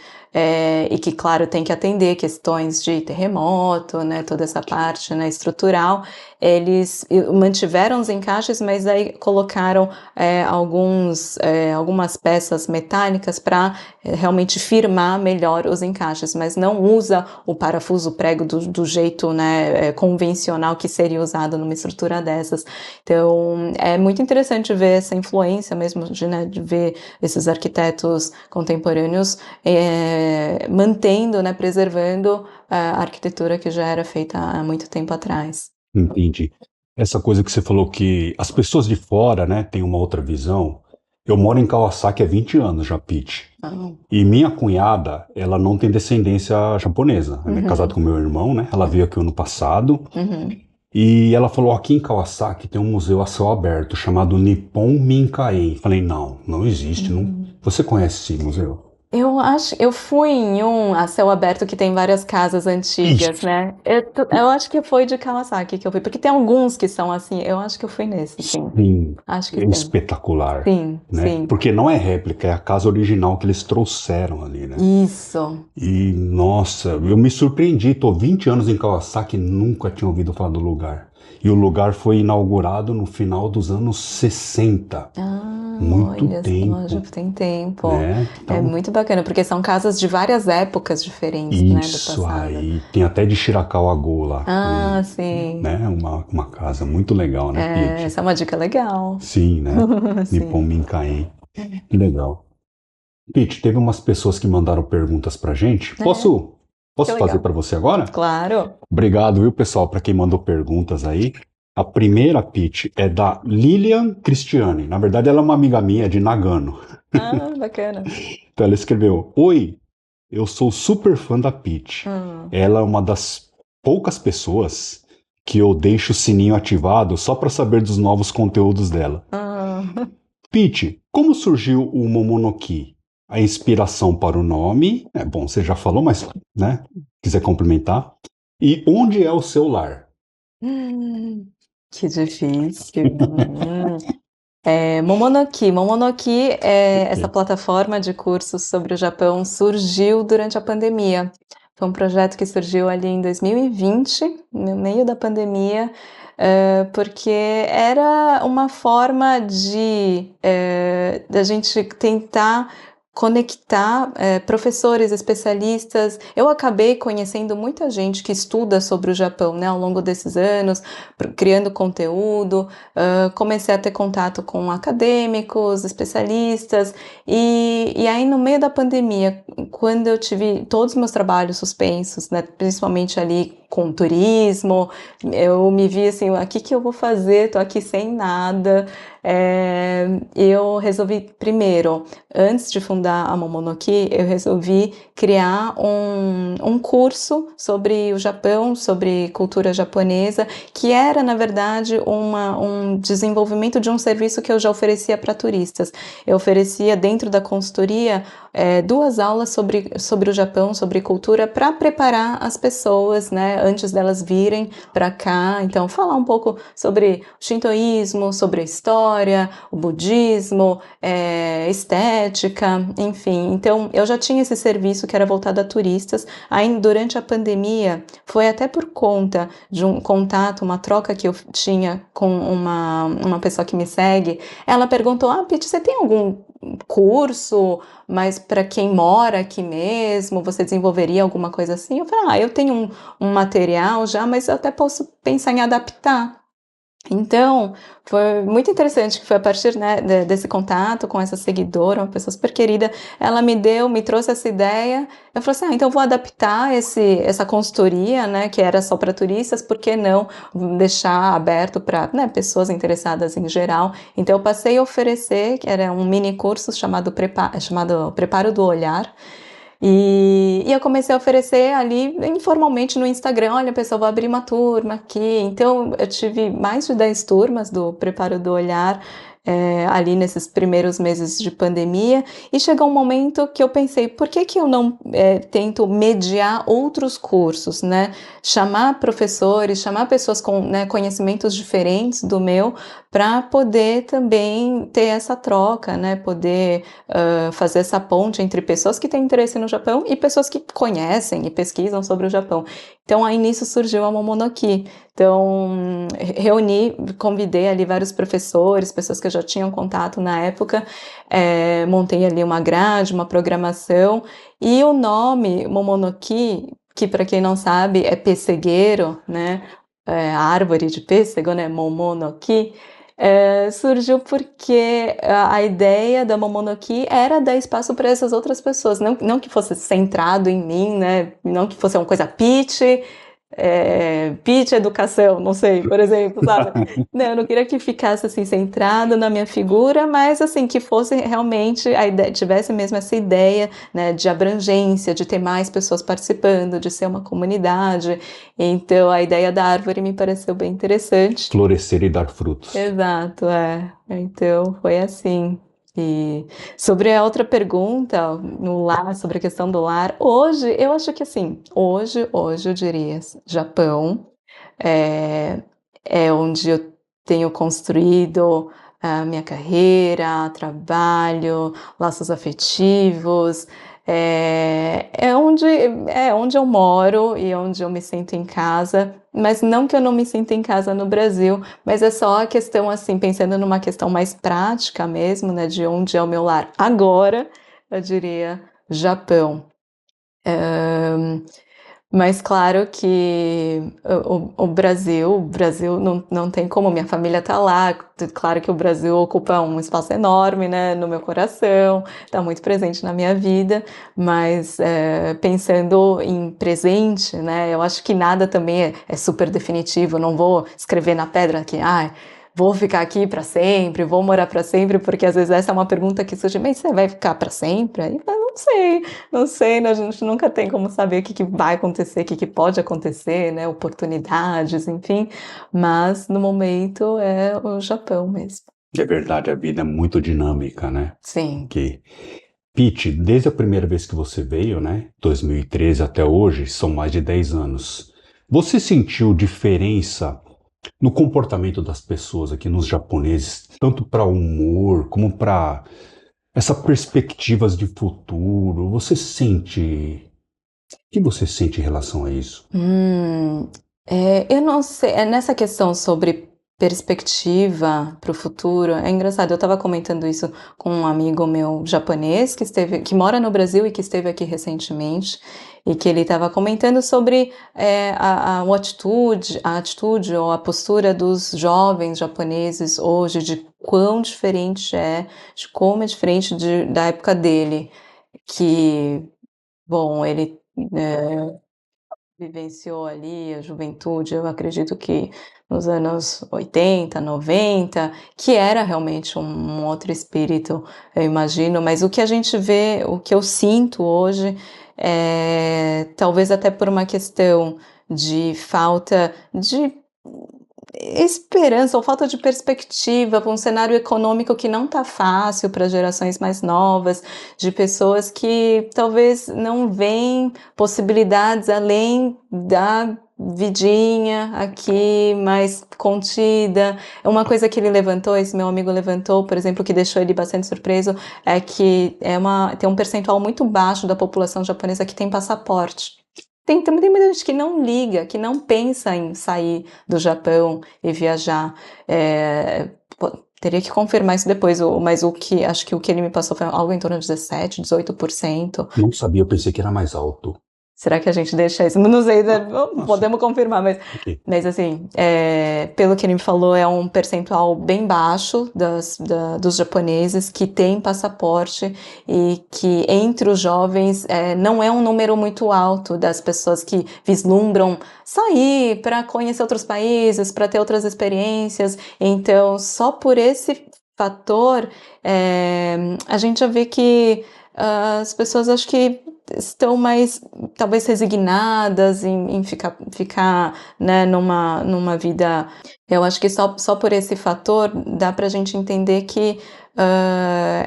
e que, claro, tem que atender questões de terremoto, né, toda essa parte, né, estrutural, eles mantiveram os encaixes, mas aí colocaram algumas peças metálicas para realmente firmar melhor os encaixes, mas não usa o parafuso, o prego do jeito, né, convencional que seria usado numa estrutura dessas. Então, é muito interessante ver essa influência mesmo de ver esses arquitetos contemporâneos mantendo, né, preservando a arquitetura que já era feita há muito tempo atrás. Entendi. Essa coisa que você falou que as pessoas de fora, né, têm uma outra visão. Eu moro em Kawasaki há 20 anos já, Pete. E minha cunhada, ela não tem descendência japonesa. Ela é casada com meu irmão, né? Ela veio aqui ano passado. E ela falou, aqui em Kawasaki tem um museu a céu aberto chamado Nippon Minkaen. Falei, não existe. Não... Você conhece esse museu? Eu fui em um a céu aberto que tem várias casas antigas, né? Eu acho que foi de Kawasaki que eu fui, porque tem alguns que são assim, eu acho que eu fui nesse, sim. Sim, Acho que é sim. espetacular, Sim, né? sim. Porque não é réplica, é a casa original que eles trouxeram ali, né? Isso. E, nossa, eu me surpreendi, tô 20 anos em Kawasaki e nunca tinha ouvido falar do lugar. E o lugar foi inaugurado no final dos anos 60. Muito Olha tempo, só, já tem tempo. né? É Então, muito bacana, porque são casas de várias épocas diferentes, né, do isso passado. aí. Tem até de Shirakawa-go lá, Sim. né? Uma casa muito legal, né, Pete? Essa é uma dica legal. Sim, né? Nippon Sim. Minkaen. Que legal. Pete, teve umas pessoas que mandaram perguntas pra gente. Posso que fazer legal. pra você agora? Claro. Obrigado, viu, pessoal, para quem mandou perguntas aí. A primeira, Pete, é da Lilian Cristiane. Na verdade, ela é uma amiga minha de Nagano. Bacana. Então, ela escreveu: Oi, eu sou super fã da Pete. Ela é uma das poucas pessoas que eu deixo o sininho ativado só para saber dos novos conteúdos dela. Pete, como surgiu o Momonoki? A inspiração para o nome, bom, você já falou, mas, né, quiser complementar. E onde é o seu lar? Que difícil. Momonoki. Momonoki essa plataforma de cursos sobre o Japão surgiu durante a pandemia. Foi um projeto que surgiu ali em 2020, no meio da pandemia, porque era uma forma da gente tentar conectar professores, especialistas. Eu acabei conhecendo muita gente que estuda sobre o Japão, né, ao longo desses anos, criando conteúdo. Comecei a ter contato com acadêmicos, especialistas, e aí no meio da pandemia, quando eu tive todos os meus trabalhos suspensos, né, principalmente ali com turismo, eu me vi assim, o que eu vou fazer? Tô aqui sem nada. Eu resolvi, primeiro, antes de fundar a Momonoki, eu resolvi criar um curso sobre o Japão, sobre cultura japonesa, que era, na verdade, um desenvolvimento de um serviço que eu já oferecia para turistas. Eu oferecia, dentro da consultoria, 2 aulas sobre o Japão, sobre cultura, para preparar as pessoas, né, antes delas virem para cá. Então, falar um pouco sobre o shintoísmo, sobre a história, o budismo, estética, enfim. Então, eu já tinha esse serviço que era voltado a turistas. Aí, durante a pandemia, foi até por conta de um contato, uma troca que eu tinha com uma pessoa que me segue. Ela perguntou: Pete, você tem algum curso, mas para quem mora aqui mesmo, você desenvolveria alguma coisa assim? Eu falei, eu tenho um material já, mas eu até posso pensar em adaptar. Então, foi muito interessante que foi a partir, né, desse contato com essa seguidora, uma pessoa super querida, ela me trouxe essa ideia. Eu falei assim, então eu vou adaptar essa consultoria, né, que era só para turistas, por que não deixar aberto para, né, pessoas interessadas em geral? Então eu passei a oferecer, que era um mini curso chamado Preparo do Olhar. E eu comecei a oferecer ali informalmente no Instagram, olha pessoal, vou abrir uma turma aqui. Então eu tive mais de 10 turmas do Preparo do Olhar ali nesses primeiros meses de pandemia, e chegou um momento que eu pensei, por que eu não tento mediar outros cursos, né? Chamar professores, chamar pessoas com, né, conhecimentos diferentes do meu, para poder também ter essa troca, né? Poder fazer essa ponte entre pessoas que têm interesse no Japão e pessoas que conhecem e pesquisam sobre o Japão. Então aí nisso surgiu a Momonoki. Então convidei ali vários professores, pessoas que já tinham contato na época, montei ali uma grade, uma programação, e o nome Momonoki, que para quem não sabe é pessegueiro, né? Árvore de pêssego, né? Momonoki. Surgiu porque a ideia da Momonoki era dar espaço para essas outras pessoas, não que fosse centrado em mim, né? Não que fosse uma coisa pitch educação, não sei, por exemplo, sabe? Não, eu não queria que ficasse assim centrado na minha figura, mas assim que fosse realmente a ideia, tivesse mesmo essa ideia, né, de abrangência, de ter mais pessoas participando, de ser uma comunidade. Então a ideia da árvore me pareceu bem interessante. Florescer e dar frutos. Exato, Então foi assim. E sobre a outra pergunta, no lar, sobre a questão do lar, hoje, eu acho que assim, hoje eu diria, Japão é onde eu tenho construído a minha carreira, trabalho, laços afetivos, onde eu moro e onde eu me sinto em casa, mas não que eu não me sinta em casa no Brasil, mas é só a questão, assim, pensando numa questão mais prática mesmo, né, de onde é o meu lar agora, eu diria Japão. Mas claro que o Brasil não tem como, minha família tá lá, claro que o Brasil ocupa um espaço enorme, né, no meu coração, tá muito presente na minha vida, mas pensando em presente, né, eu acho que nada também é super definitivo, não vou escrever na pedra que, vou ficar aqui para sempre, vou morar para sempre, porque às vezes essa é uma pergunta que surge, mas você vai ficar para sempre? Aí eu não sei, né? A gente nunca tem como saber o que vai acontecer, o que pode acontecer, né? Oportunidades, enfim, mas no momento é o Japão mesmo. É verdade, a vida é muito dinâmica, né? Sim. Pete, desde a primeira vez que você veio, né? 2013 até hoje, são mais de 10 anos. Você sentiu diferença no comportamento das pessoas aqui, nos japoneses, tanto para humor como para essas perspectivas de futuro? O que você sente em relação a isso? Eu não sei, nessa questão sobre perspectiva para o futuro, é engraçado, eu estava comentando isso com um amigo meu japonês que mora no Brasil e que esteve aqui recentemente, e que ele estava comentando sobre a atitude ou a postura dos jovens japoneses hoje, de quão diferente de como é diferente da época dele, que Bom, ele vivenciou ali a juventude, eu acredito que nos anos 80, 90, que era realmente um outro espírito, eu imagino, mas o que a gente vê, o que eu sinto hoje, talvez até por uma questão de falta de esperança ou falta de perspectiva para um cenário econômico que não está fácil para gerações mais novas, de pessoas que talvez não veem possibilidades além da vidinha aqui mais contida. Uma coisa que ele levantou, esse meu amigo levantou, por exemplo, que deixou ele bastante surpreso, é que tem um percentual muito baixo da população japonesa que tem passaporte. Tem muita gente que não liga, que não pensa em sair do Japão e viajar. Teria que confirmar isso depois, mas acho que o que ele me passou foi algo em torno de 17, 18%. Não sabia, eu pensei que era mais alto. Será que a gente deixa isso? Não sei, Nossa. podemos confirmar, Ok. mas assim, pelo que ele me falou, é um percentual bem baixo dos japoneses que têm passaporte e que entre os jovens não é um número muito alto das pessoas que vislumbram sair para conhecer outros países, para ter outras experiências. Então, só por esse fator, a gente já vê que as pessoas acho que estão mais, talvez, resignadas em ficar né, numa vida. Eu acho que só por esse fator dá pra gente entender que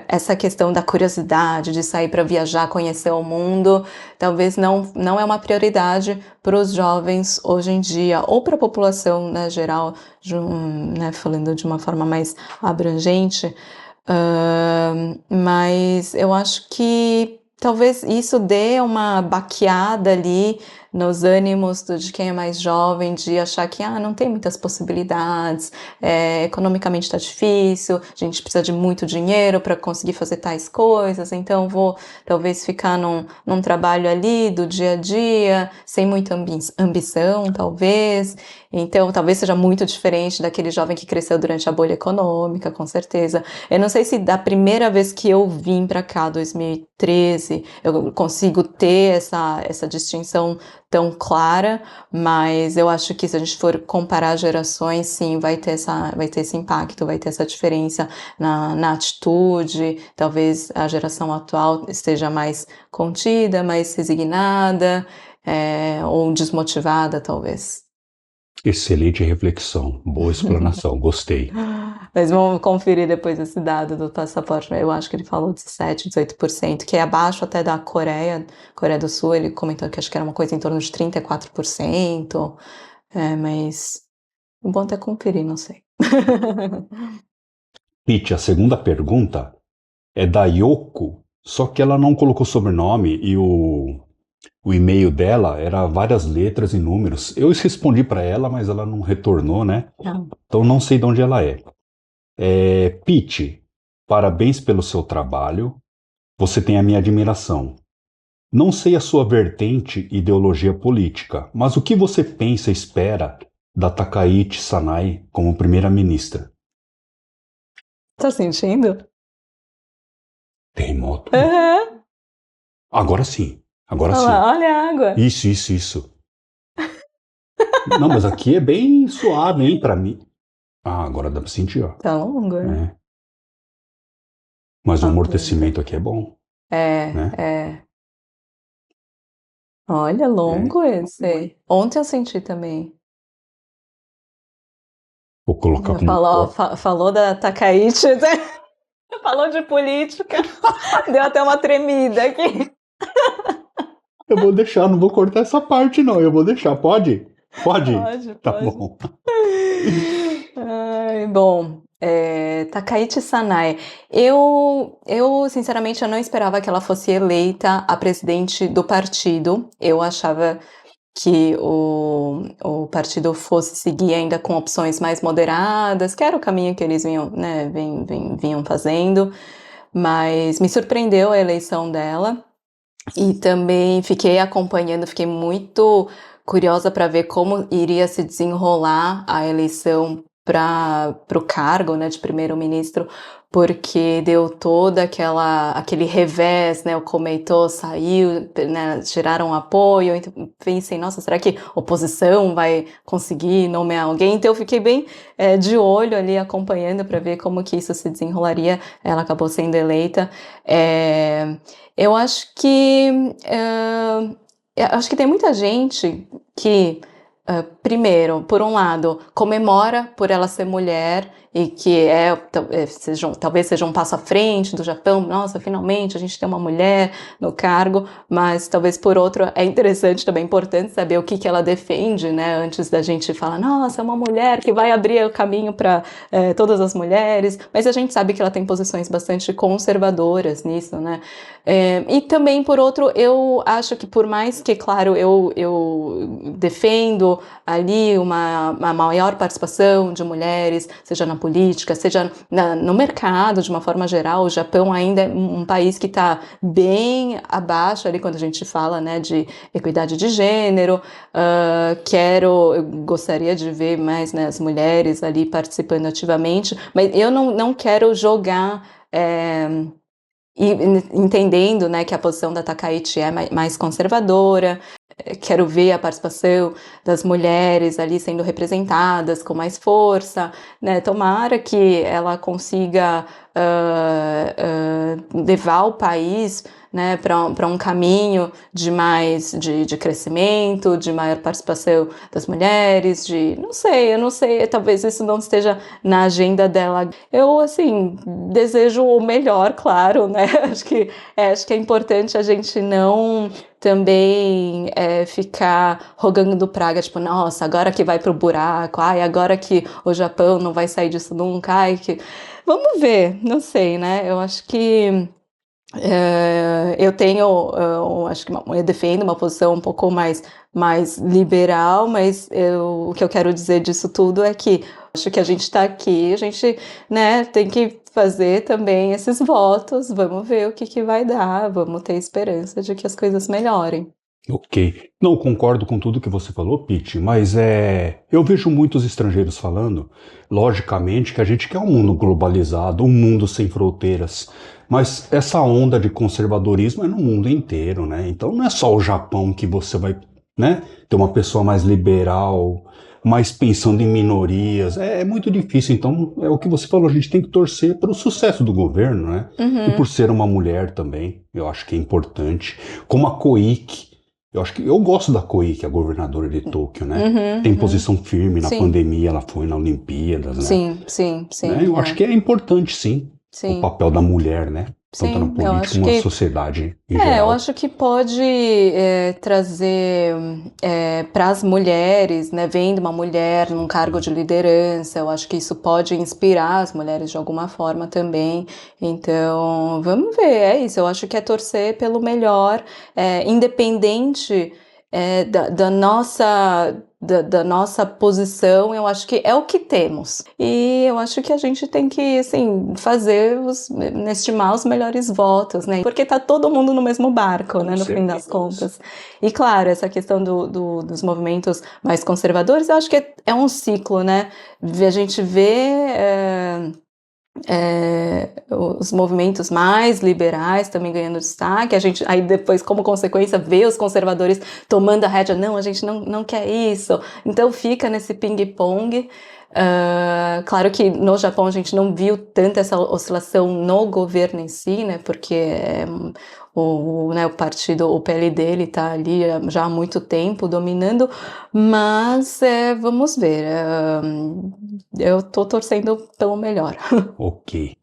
essa questão da curiosidade, de sair para viajar, conhecer o mundo, talvez não é uma prioridade para os jovens hoje em dia, ou para a população, né, geral, né, falando de uma forma mais abrangente. Mas eu acho que talvez isso dê uma baqueada ali nos ânimos de quem é mais jovem, de achar que não tem muitas possibilidades, economicamente está difícil, a gente precisa de muito dinheiro para conseguir fazer tais coisas, então vou talvez ficar num trabalho ali do dia a dia, sem muita ambição, talvez. Então talvez seja muito diferente daquele jovem que cresceu durante a bolha econômica, com certeza. Eu não sei se da primeira vez que eu vim para cá, 2013, eu consigo ter essa distinção tão clara, mas eu acho que se a gente for comparar gerações, sim, vai ter esse impacto, vai ter essa diferença na atitude. Talvez a geração atual esteja mais contida, mais resignada, ou desmotivada, talvez. Excelente reflexão, boa explanação, gostei. Mas vamos conferir depois esse dado do passaporte. Eu acho que ele falou 17, 18%, que é abaixo até da Coreia do Sul. Ele comentou que acho que era uma coisa em torno de 34%. Mas o bom é conferir, não sei. Pete, a segunda pergunta é da Yoko, só que ela não colocou sobrenome e o e-mail dela era várias letras e números. Eu respondi para ela, mas ela não retornou, né? Então não sei de onde ela é. Pete, parabéns pelo seu trabalho. Você tem a minha admiração. Não sei a sua vertente e ideologia política, mas o que você pensa e espera da Takaichi Sanai como primeira-ministra? Tá sentindo? Terremoto? Uhum. Agora sim. Agora Olha sim. lá, olha a água. Isso. Não, mas aqui é bem suave, hein, pra mim. Agora dá pra sentir, ó. Tá longo, né? Mas o amortecimento aqui é bom. É. Olha, longo esse. Ontem eu senti também. Vou colocar como... Falou da Takaichi, falou de política, deu até uma tremida aqui. Eu vou deixar, não vou cortar essa parte não, eu vou deixar, pode? Pode? Tá Pode. bom. Bom, Takaichi Sanai. Eu, sinceramente, eu não esperava que ela fosse eleita a presidente do partido. Eu achava que o partido fosse seguir ainda com opções mais moderadas, que era o caminho que eles vinham fazendo, mas me surpreendeu a eleição dela e também fiquei acompanhando, fiquei muito curiosa para ver como iria se desenrolar a eleição para o cargo, né, de primeiro-ministro, porque deu todo aquele revés, né, o Komeito saiu, né, tiraram apoio, então pensei, nossa, será que a oposição vai conseguir nomear alguém? Então eu fiquei bem de olho ali, acompanhando para ver como que isso se desenrolaria. Ela acabou sendo eleita. Eu acho que tem muita gente que primeiro, por um lado, comemora por ela ser mulher e que talvez seja um passo à frente do Japão. Nossa, finalmente a gente tem uma mulher no cargo, mas talvez por outro é interessante também, importante saber o que ela defende, né, antes da gente falar, nossa, é uma mulher que vai abrir o caminho para todas as mulheres, mas a gente sabe que ela tem posições bastante conservadoras nisso, né, e também por outro, eu acho que por mais que, claro, eu defendo ali uma maior participação de mulheres, seja na política, seja no mercado de uma forma geral. O Japão ainda é um país que está bem abaixo ali quando a gente fala, né, de equidade de gênero. Eu gostaria de ver mais, né, as mulheres ali participando ativamente, mas eu não quero jogar e entendendo, né, que a posição da Takaichi é mais conservadora. Quero ver a participação das mulheres ali sendo representadas com mais força, né? Tomara que ela consiga levar o país, né, para um caminho de crescimento, de maior participação das mulheres, eu não sei, talvez isso não esteja na agenda dela. Eu, assim, desejo o melhor, claro, né? Acho que é importante a gente não também ficar rogando praga, tipo, nossa, agora que vai pro buraco, agora que o Japão não vai sair disso nunca, Vamos ver, não sei, né? Eu acho que eu tenho, acho que eu defendo uma posição um pouco mais liberal, mas o que eu quero dizer disso tudo é que acho que a gente está aqui, a gente, né, tem que fazer também esses votos, vamos ver o que vai dar, vamos ter esperança de que as coisas melhorem. Ok. Não concordo com tudo que você falou, Pete, mas eu vejo muitos estrangeiros falando, logicamente, que a gente quer um mundo globalizado, um mundo sem fronteiras. Mas essa onda de conservadorismo é no mundo inteiro, né? Então não é só o Japão que você vai, né, ter uma pessoa mais liberal, mais pensando em minorias. É muito difícil. Então é o que você falou, a gente tem que torcer para o sucesso do governo, né? E por ser uma mulher também, eu acho que é importante. Como a Koike. Eu gosto da Koike, a governadora de Tóquio, né? Tem posição firme na pandemia, ela foi na Olimpíadas, né? Sim. Né? Eu acho que é importante, sim, o papel da mulher, né? Tanto na política como na sociedade em geral. Eu acho que pode trazer para as mulheres, né, vendo uma mulher num cargo de liderança, eu acho que isso pode inspirar as mulheres de alguma forma também. Então, vamos ver, é isso. Eu acho que é torcer pelo melhor, independente da nossa posição. Eu acho que é o que temos. E eu acho que a gente tem que, assim, estimar os melhores votos, né? Porque tá todo mundo no mesmo barco, né? No fim das contas. E claro, essa questão dos movimentos mais conservadores, eu acho que é um ciclo, né? A gente vê os movimentos mais liberais também ganhando destaque, a gente aí depois, como consequência, vê os conservadores tomando a rédea, não, a gente não quer isso, então fica nesse ping-pong. Claro que no Japão a gente não viu tanta essa oscilação no governo em si, né, porque o partido, o PLD, ele tá ali já há muito tempo dominando, mas vamos ver, eu tô torcendo pelo melhor. Ok.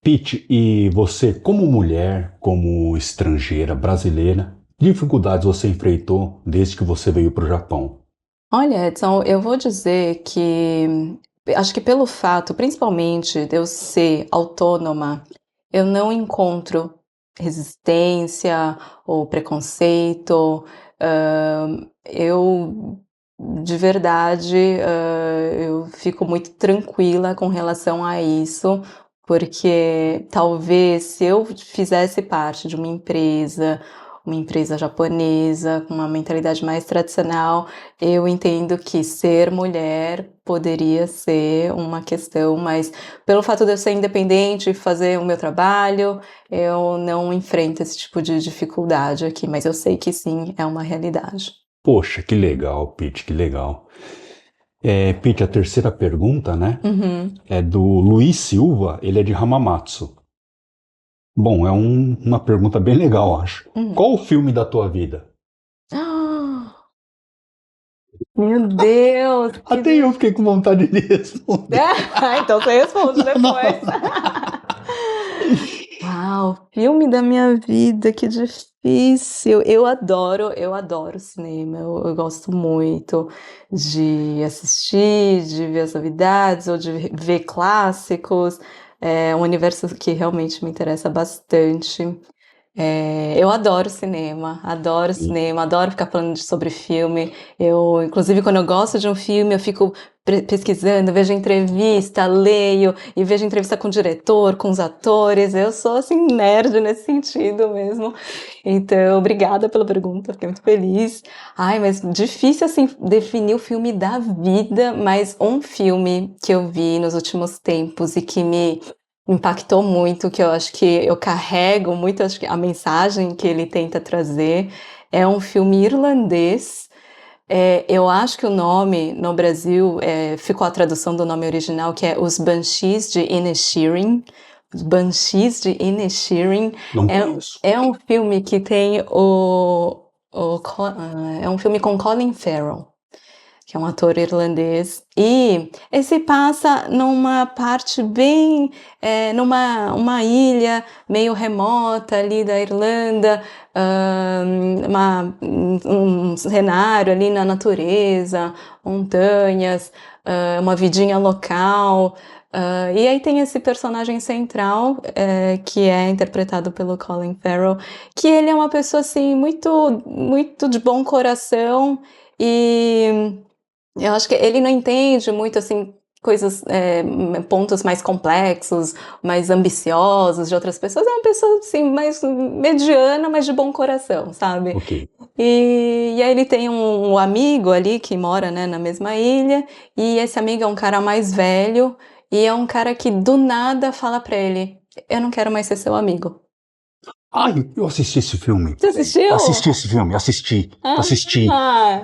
Pete, e você, como mulher, como estrangeira brasileira, que dificuldades você enfrentou desde que você veio para o Japão? Olha, Edson, eu vou dizer que acho que pelo fato, principalmente, de eu ser autônoma, eu não encontro resistência ou preconceito. Eu, de verdade, eu fico muito tranquila com relação a isso, porque talvez se eu fizesse parte de uma empresa uma empresa japonesa, com uma mentalidade mais tradicional, eu entendo que ser mulher poderia ser uma questão, mas pelo fato de eu ser independente e fazer o meu trabalho, eu não enfrento esse tipo de dificuldade aqui, mas eu sei que sim, é uma realidade. Poxa, que legal, Pete, que legal. Pete, a terceira pergunta, né? Uhum. É do Luiz Silva, ele é de Hamamatsu. Bom, é uma pergunta bem legal, acho. Uhum. Qual o filme da tua vida? Ah, meu Deus, que Até eu fiquei com vontade de responder. então você responde depois. Uau, filme da minha vida, que difícil. Eu adoro cinema. Eu gosto muito de assistir, de ver as novidades ou de ver clássicos. É um universo que realmente me interessa bastante. Eu adoro cinema, adoro ficar falando sobre filme. Inclusive, quando eu gosto de um filme, eu fico pesquisando, vejo entrevista, leio e vejo entrevista com o diretor, com os atores. Eu sou assim nerd nesse sentido mesmo. Então, obrigada pela pergunta, fiquei muito feliz. Ai, mas difícil assim definir o filme da vida, mas um filme que eu vi nos últimos tempos e que me impactou muito, que eu acho que eu carrego muito, acho que a mensagem que ele tenta trazer é um filme irlandês. Eu acho que o nome no Brasil ficou a tradução do nome original, que é Os Banshees de Inisherin. Os Banshees de Inisherin Não conheço. é um filme que tem é um filme com Colin Farrell, que é um ator irlandês, e esse passa numa parte bem, numa ilha meio remota ali da Irlanda, um cenário ali na natureza, montanhas, uma vidinha local, e aí tem esse personagem central, que é interpretado pelo Colin Farrell, que ele é uma pessoa assim muito, muito de bom coração, e eu acho que ele não entende muito, assim, coisas, pontos mais complexos, mais ambiciosos de outras pessoas. É uma pessoa, assim, mais mediana, mas de bom coração, sabe? Ok. E aí ele tem um amigo ali que mora, né, na mesma ilha, e esse amigo é um cara mais velho, e é um cara que do nada fala pra ele: eu não quero mais ser seu amigo. Ai, eu assisti esse filme. Você assistiu? Assisti esse filme, assisti. Ah,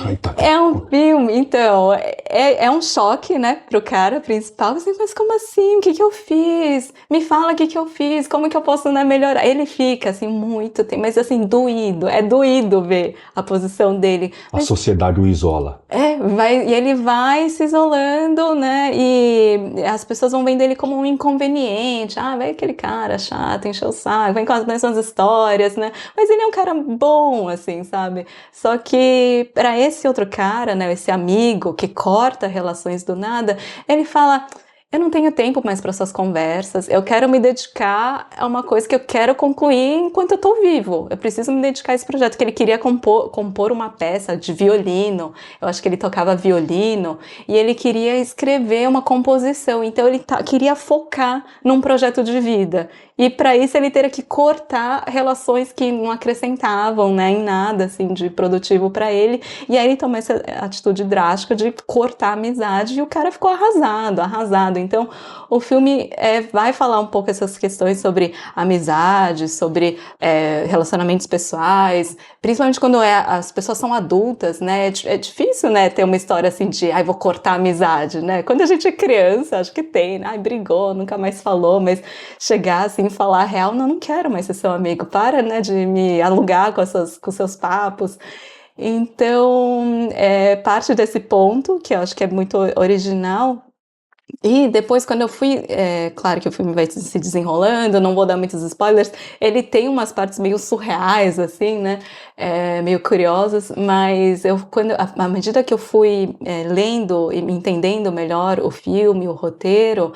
Ai, tá. é um filme, então, é um choque, né, pro cara principal, assim, mas como assim? O que que eu fiz? Me fala o que que eu fiz, como que eu posso, né, melhorar? Ele fica, assim, muito, mas assim, doído ver a posição dele. A sociedade o isola. E ele vai se isolando, né, e as pessoas vão vendo ele como um inconveniente. Ah, vai aquele cara chato, encheu o saco, vem com as mesmas histórias, né, mas ele é um cara bom, assim, sabe? Só que para esse outro cara, né, esse amigo que corta relações do nada, ele fala: eu não tenho tempo mais para essas conversas, eu quero me dedicar a uma coisa que eu quero concluir enquanto eu tô vivo. Eu preciso me dedicar a esse projeto, que ele queria compor uma peça de violino. Eu acho que ele tocava violino e ele queria escrever uma composição. Então ele queria focar num projeto de vida. E para isso ele teria que cortar relações que não acrescentavam, né, em nada assim de produtivo para ele. E aí ele tomou essa atitude drástica de cortar a amizade e o cara ficou arrasado. Então o filme vai falar um pouco essas questões sobre amizade, sobre relacionamentos pessoais, principalmente quando as pessoas são adultas, né? É difícil, né, ter uma história assim de vou cortar a amizade, né? Quando a gente é criança, acho que tem, né? Brigou, nunca mais falou, mas chegar assim, falar a real, não quero mais ser seu amigo, para, né, de me alugar com seus papos. Então, parte desse ponto, que eu acho que é muito original. E depois, quando eu fui, claro que o filme vai se desenrolando, eu não vou dar muitos spoilers, ele tem umas partes meio surreais, assim, né, meio curiosas, mas à medida que eu fui lendo e entendendo melhor o filme, o roteiro,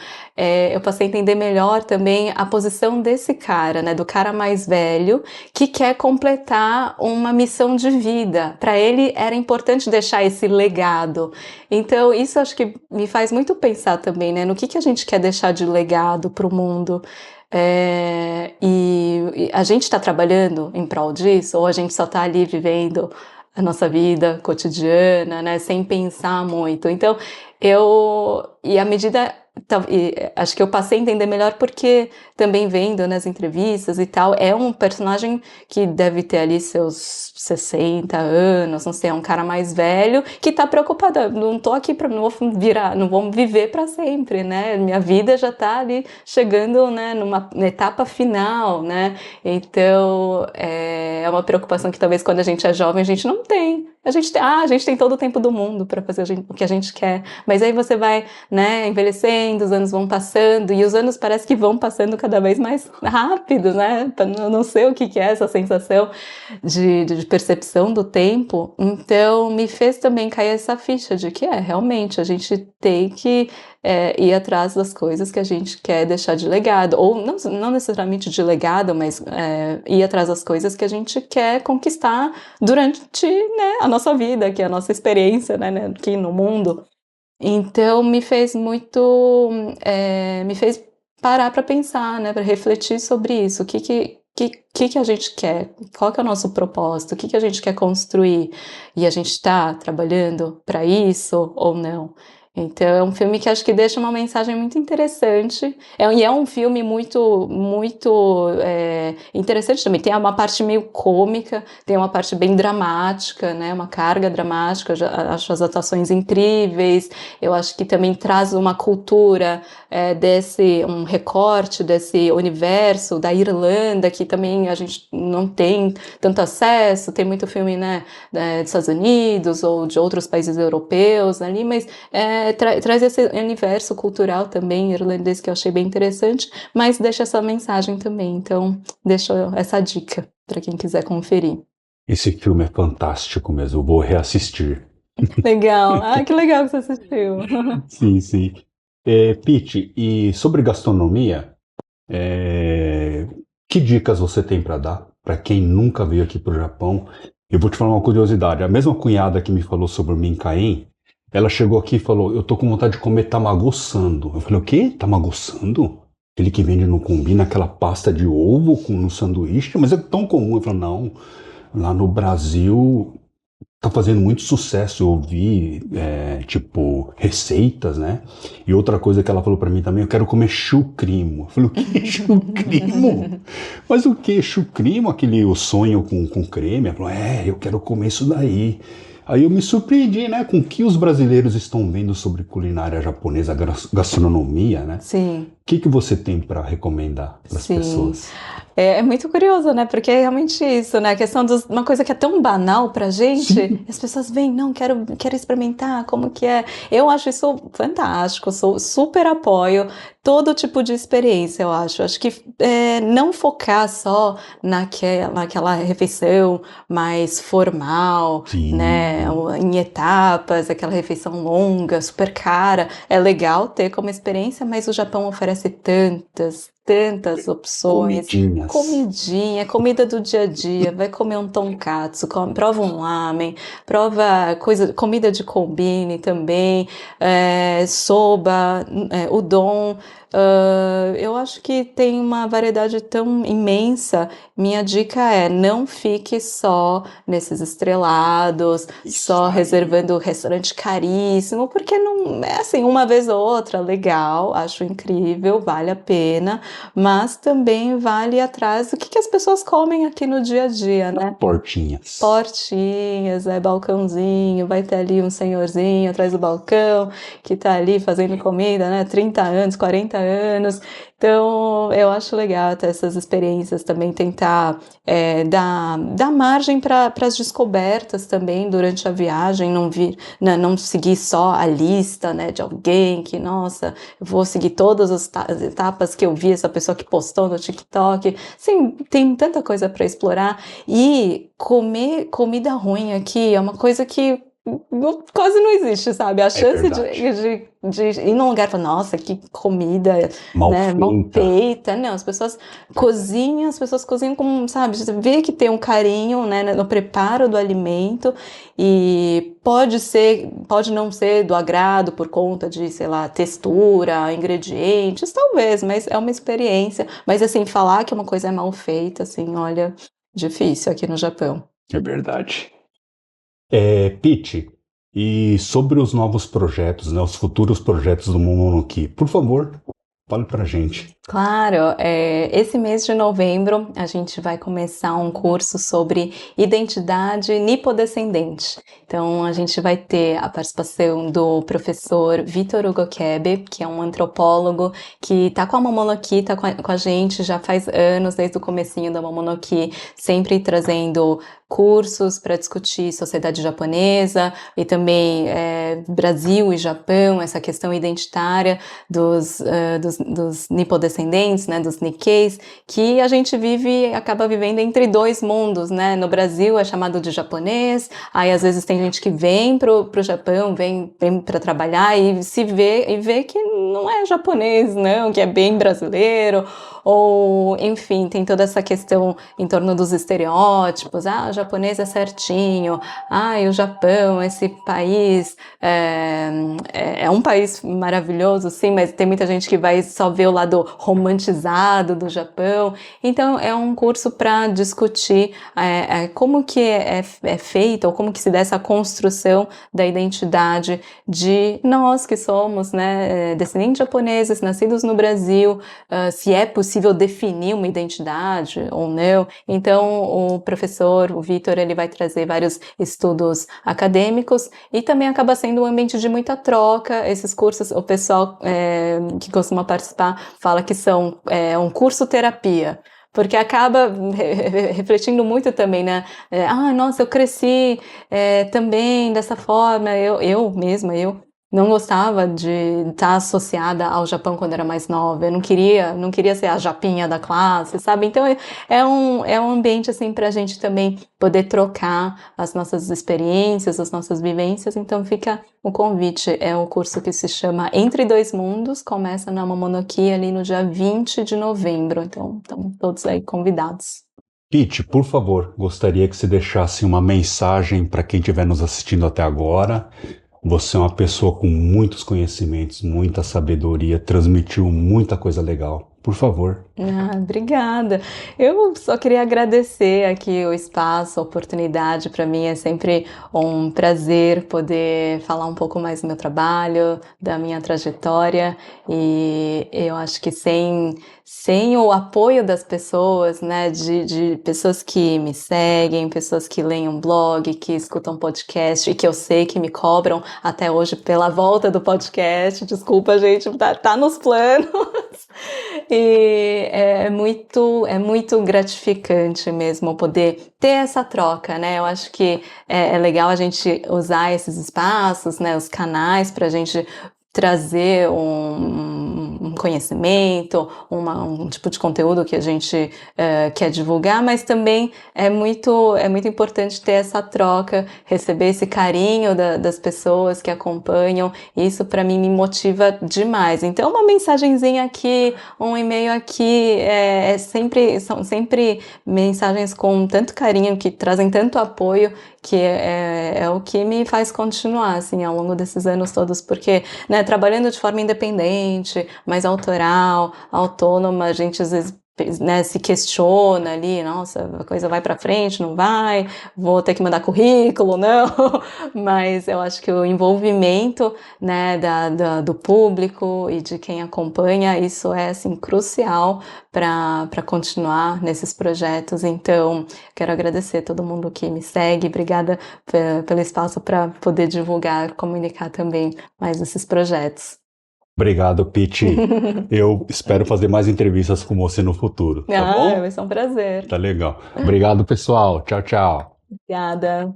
eu passei a entender melhor também a posição desse cara, né, do cara mais velho, que quer completar uma missão de vida. Para ele era importante deixar esse legado. Então, isso acho que me faz muito pensar também, né, no que a gente quer deixar de legado para o mundo. E a gente está trabalhando em prol disso, ou a gente só está ali vivendo a nossa vida cotidiana, né, sem pensar muito. Então, e à medida, acho que eu passei a entender melhor porque também vendo nas entrevistas e tal, é um personagem que deve ter ali seus 60 anos, não sei, é um cara mais velho que tá preocupada, não tô aqui não vou viver para sempre, né, minha vida já tá ali chegando, né, numa etapa final, né, então é uma preocupação que talvez quando a gente é jovem a gente não tem. A gente tem todo o tempo do mundo para fazer o que a gente quer, mas aí você vai, né, envelhecendo, os anos vão passando, e os anos parece que vão passando cada vez mais rápido, né, eu não sei o que é essa sensação de percepção do tempo, então me fez também cair essa ficha de que realmente, a gente tem que ir atrás das coisas que a gente quer deixar de legado, ou não necessariamente de legado, mas ir atrás das coisas que a gente quer conquistar durante, né, a nossa vida, que é a nossa experiência, né, aqui no mundo. Então me fez parar para pensar, né, para refletir sobre isso, o que a gente quer, qual que é o nosso propósito, o que a gente quer construir, e a gente está trabalhando para isso ou não. Então é um filme que acho que deixa uma mensagem muito interessante, e é um filme muito, muito interessante também, tem uma parte meio cômica, tem uma parte bem dramática, né, uma carga dramática, eu acho as atuações incríveis, eu acho que também traz uma cultura, um recorte desse universo da Irlanda, que também a gente não tem tanto acesso, tem muito filme, né, dos Estados Unidos ou de outros países europeus ali, mas traz esse universo cultural também irlandês que eu achei bem interessante, mas deixa essa mensagem também, então deixo essa dica para quem quiser conferir. Esse filme é fantástico mesmo, eu vou reassistir. Legal, que legal que você assistiu. Sim, sim. Pete, e sobre gastronomia, que dicas você tem para dar para quem nunca veio aqui para o Japão? Eu vou te falar uma curiosidade. A mesma cunhada que me falou sobre o Minkain, ela chegou aqui e falou: eu tô com vontade de comer tamago sando. Eu falei: o quê? Tamago sando? Aquele que vende no Combina, aquela pasta de ovo no sanduíche, mas é tão comum. Eu falei: não, lá no Brasil tá fazendo muito sucesso. Eu ouvi, tipo, receitas, né? E outra coisa que ela falou pra mim também: eu quero comer chucrimo. Eu falei: o que chucrimo? Mas o que chucrimo? O sonho com creme? Ela falou: eu quero comer isso daí. Aí eu me surpreendi, né, com o que os brasileiros estão vendo sobre culinária japonesa, gastronomia, né? Sim. O que você tem para recomendar para as pessoas? É muito curioso, né? Porque é realmente isso, né? A questão de uma coisa que é tão banal pra gente, Sim. as pessoas vêm, não, quero experimentar, como que é? Eu acho isso fantástico, super apoio todo tipo de experiência, eu acho. Acho que não focar só naquela refeição mais formal, Sim. né? Em etapas, aquela refeição longa, super cara. É legal ter como experiência, mas o Japão oferece tantas opções. Comidinha, comida do dia a dia, vai comer um tonkatsu, prova um lamen, prova comida de combine também, soba, udon. Eu acho que tem uma variedade tão imensa. Minha dica é: não fique só nesses estrelados, só reservando restaurante caríssimo, porque não é assim, uma vez ou outra, legal, acho incrível, vale a pena, mas também vale ir atrás do que as pessoas comem aqui no dia a dia, né? Portinhas, balcãozinho, vai ter ali um senhorzinho atrás do balcão que tá ali fazendo comida, né? 30 anos, 40 anos. Então, eu acho legal ter essas experiências também, tentar dar margem para as descobertas também durante a viagem, não seguir só a lista, né, de alguém que, nossa, eu vou seguir todas as etapas que eu vi essa pessoa que postou no TikTok. Sim, tem tanta coisa para explorar, e comer comida ruim aqui é uma coisa que quase não existe, sabe? A É chance verdade. de ir num lugar e falar, nossa, que comida, Mal né, mal feita. feita. Não, as pessoas cozinham com, sabe, você vê que tem um carinho, né, no preparo do alimento e pode não ser do agrado por conta de, sei lá, textura, ingredientes, talvez, mas é uma experiência. Mas, assim, falar que uma coisa é mal feita, assim, olha, difícil aqui no Japão. É verdade. Pete, e sobre os novos projetos, né, os futuros projetos do Momonoki, por favor, fale pra gente. Claro, esse mês de novembro a gente vai começar um curso sobre identidade nipodescendente. Então a gente vai ter a participação do professor Vitor Hugo Kebe, que é um antropólogo que está com a Momonoki, está com a gente já faz anos, desde o comecinho da Momonoki, sempre trazendo cursos para discutir sociedade japonesa e também Brasil e Japão, essa questão identitária dos nipodescendentes, né, dos Nikkeis, que a gente acaba vivendo entre dois mundos, né? No Brasil é chamado de japonês, aí às vezes tem gente que vem pro Japão, vem para trabalhar e vê que não é japonês, não, que é bem brasileiro, ou enfim, tem toda essa questão em torno dos estereótipos, o japonês é certinho, e o Japão, esse país é um país maravilhoso, sim, mas tem muita gente que vai só ver o lado romantizado do Japão. Então é um curso para discutir como que é feita ou como que se dá essa construção da identidade de nós que somos, né, descendentes japoneses, nascidos no Brasil, se é possível definir uma identidade ou não. Então o professor, o Vitor, ele vai trazer vários estudos acadêmicos e também acaba sendo um ambiente de muita troca. Esses cursos, o pessoal que costuma participar fala que são um curso terapia, porque acaba refletindo muito também, né? Nossa, eu cresci também dessa forma, eu mesma não gostava de estar associada ao Japão quando era mais nova, eu não queria ser a japinha da classe, sabe? Então é um ambiente assim para a gente também poder trocar as nossas experiências, as nossas vivências. Então fica o convite, é um curso que se chama Entre Dois Mundos, começa na Momonoki ali no dia 20 de novembro, então estão todos aí convidados. Pete, por favor, gostaria que você deixasse uma mensagem para quem estiver nos assistindo até agora. Você é uma pessoa com muitos conhecimentos, muita sabedoria, transmitiu muita coisa legal. Por favor. Obrigada. Eu só queria agradecer aqui o espaço, a oportunidade. Para mim é sempre um prazer poder falar um pouco mais do meu trabalho, da minha trajetória, e eu acho que sem o apoio das pessoas, né, de pessoas que me seguem, pessoas que leem um blog, que escutam podcast e que eu sei que me cobram até hoje pela volta do podcast. Desculpa, gente, tá nos planos. E é muito gratificante mesmo poder ter essa troca, né? Eu acho que é legal a gente usar esses espaços, né, os canais para a gente trazer um conhecimento, um tipo de conteúdo que a gente quer divulgar, mas também é muito importante ter essa troca, receber esse carinho das pessoas que acompanham. Isso para mim me motiva demais. Então uma mensagenzinha aqui, um e-mail aqui, são sempre mensagens com tanto carinho, que trazem tanto apoio, que é o que me faz continuar, assim, ao longo desses anos todos, porque, né, trabalhando de forma independente, mais autoral, autônoma, a gente às vezes, né, se questiona ali, nossa, a coisa vai para frente, não vai, vou ter que mandar currículo, não, mas eu acho que o envolvimento, né, do público e de quem acompanha, isso é, assim, crucial para continuar nesses projetos. Então, quero agradecer a todo mundo que me segue, obrigada pelo espaço para poder divulgar, comunicar também mais esses projetos. Obrigado, Pete. Eu espero fazer mais entrevistas com você no futuro, tá bom? Vai ser um prazer. Tá legal. Obrigado, pessoal. Tchau, tchau. Obrigada.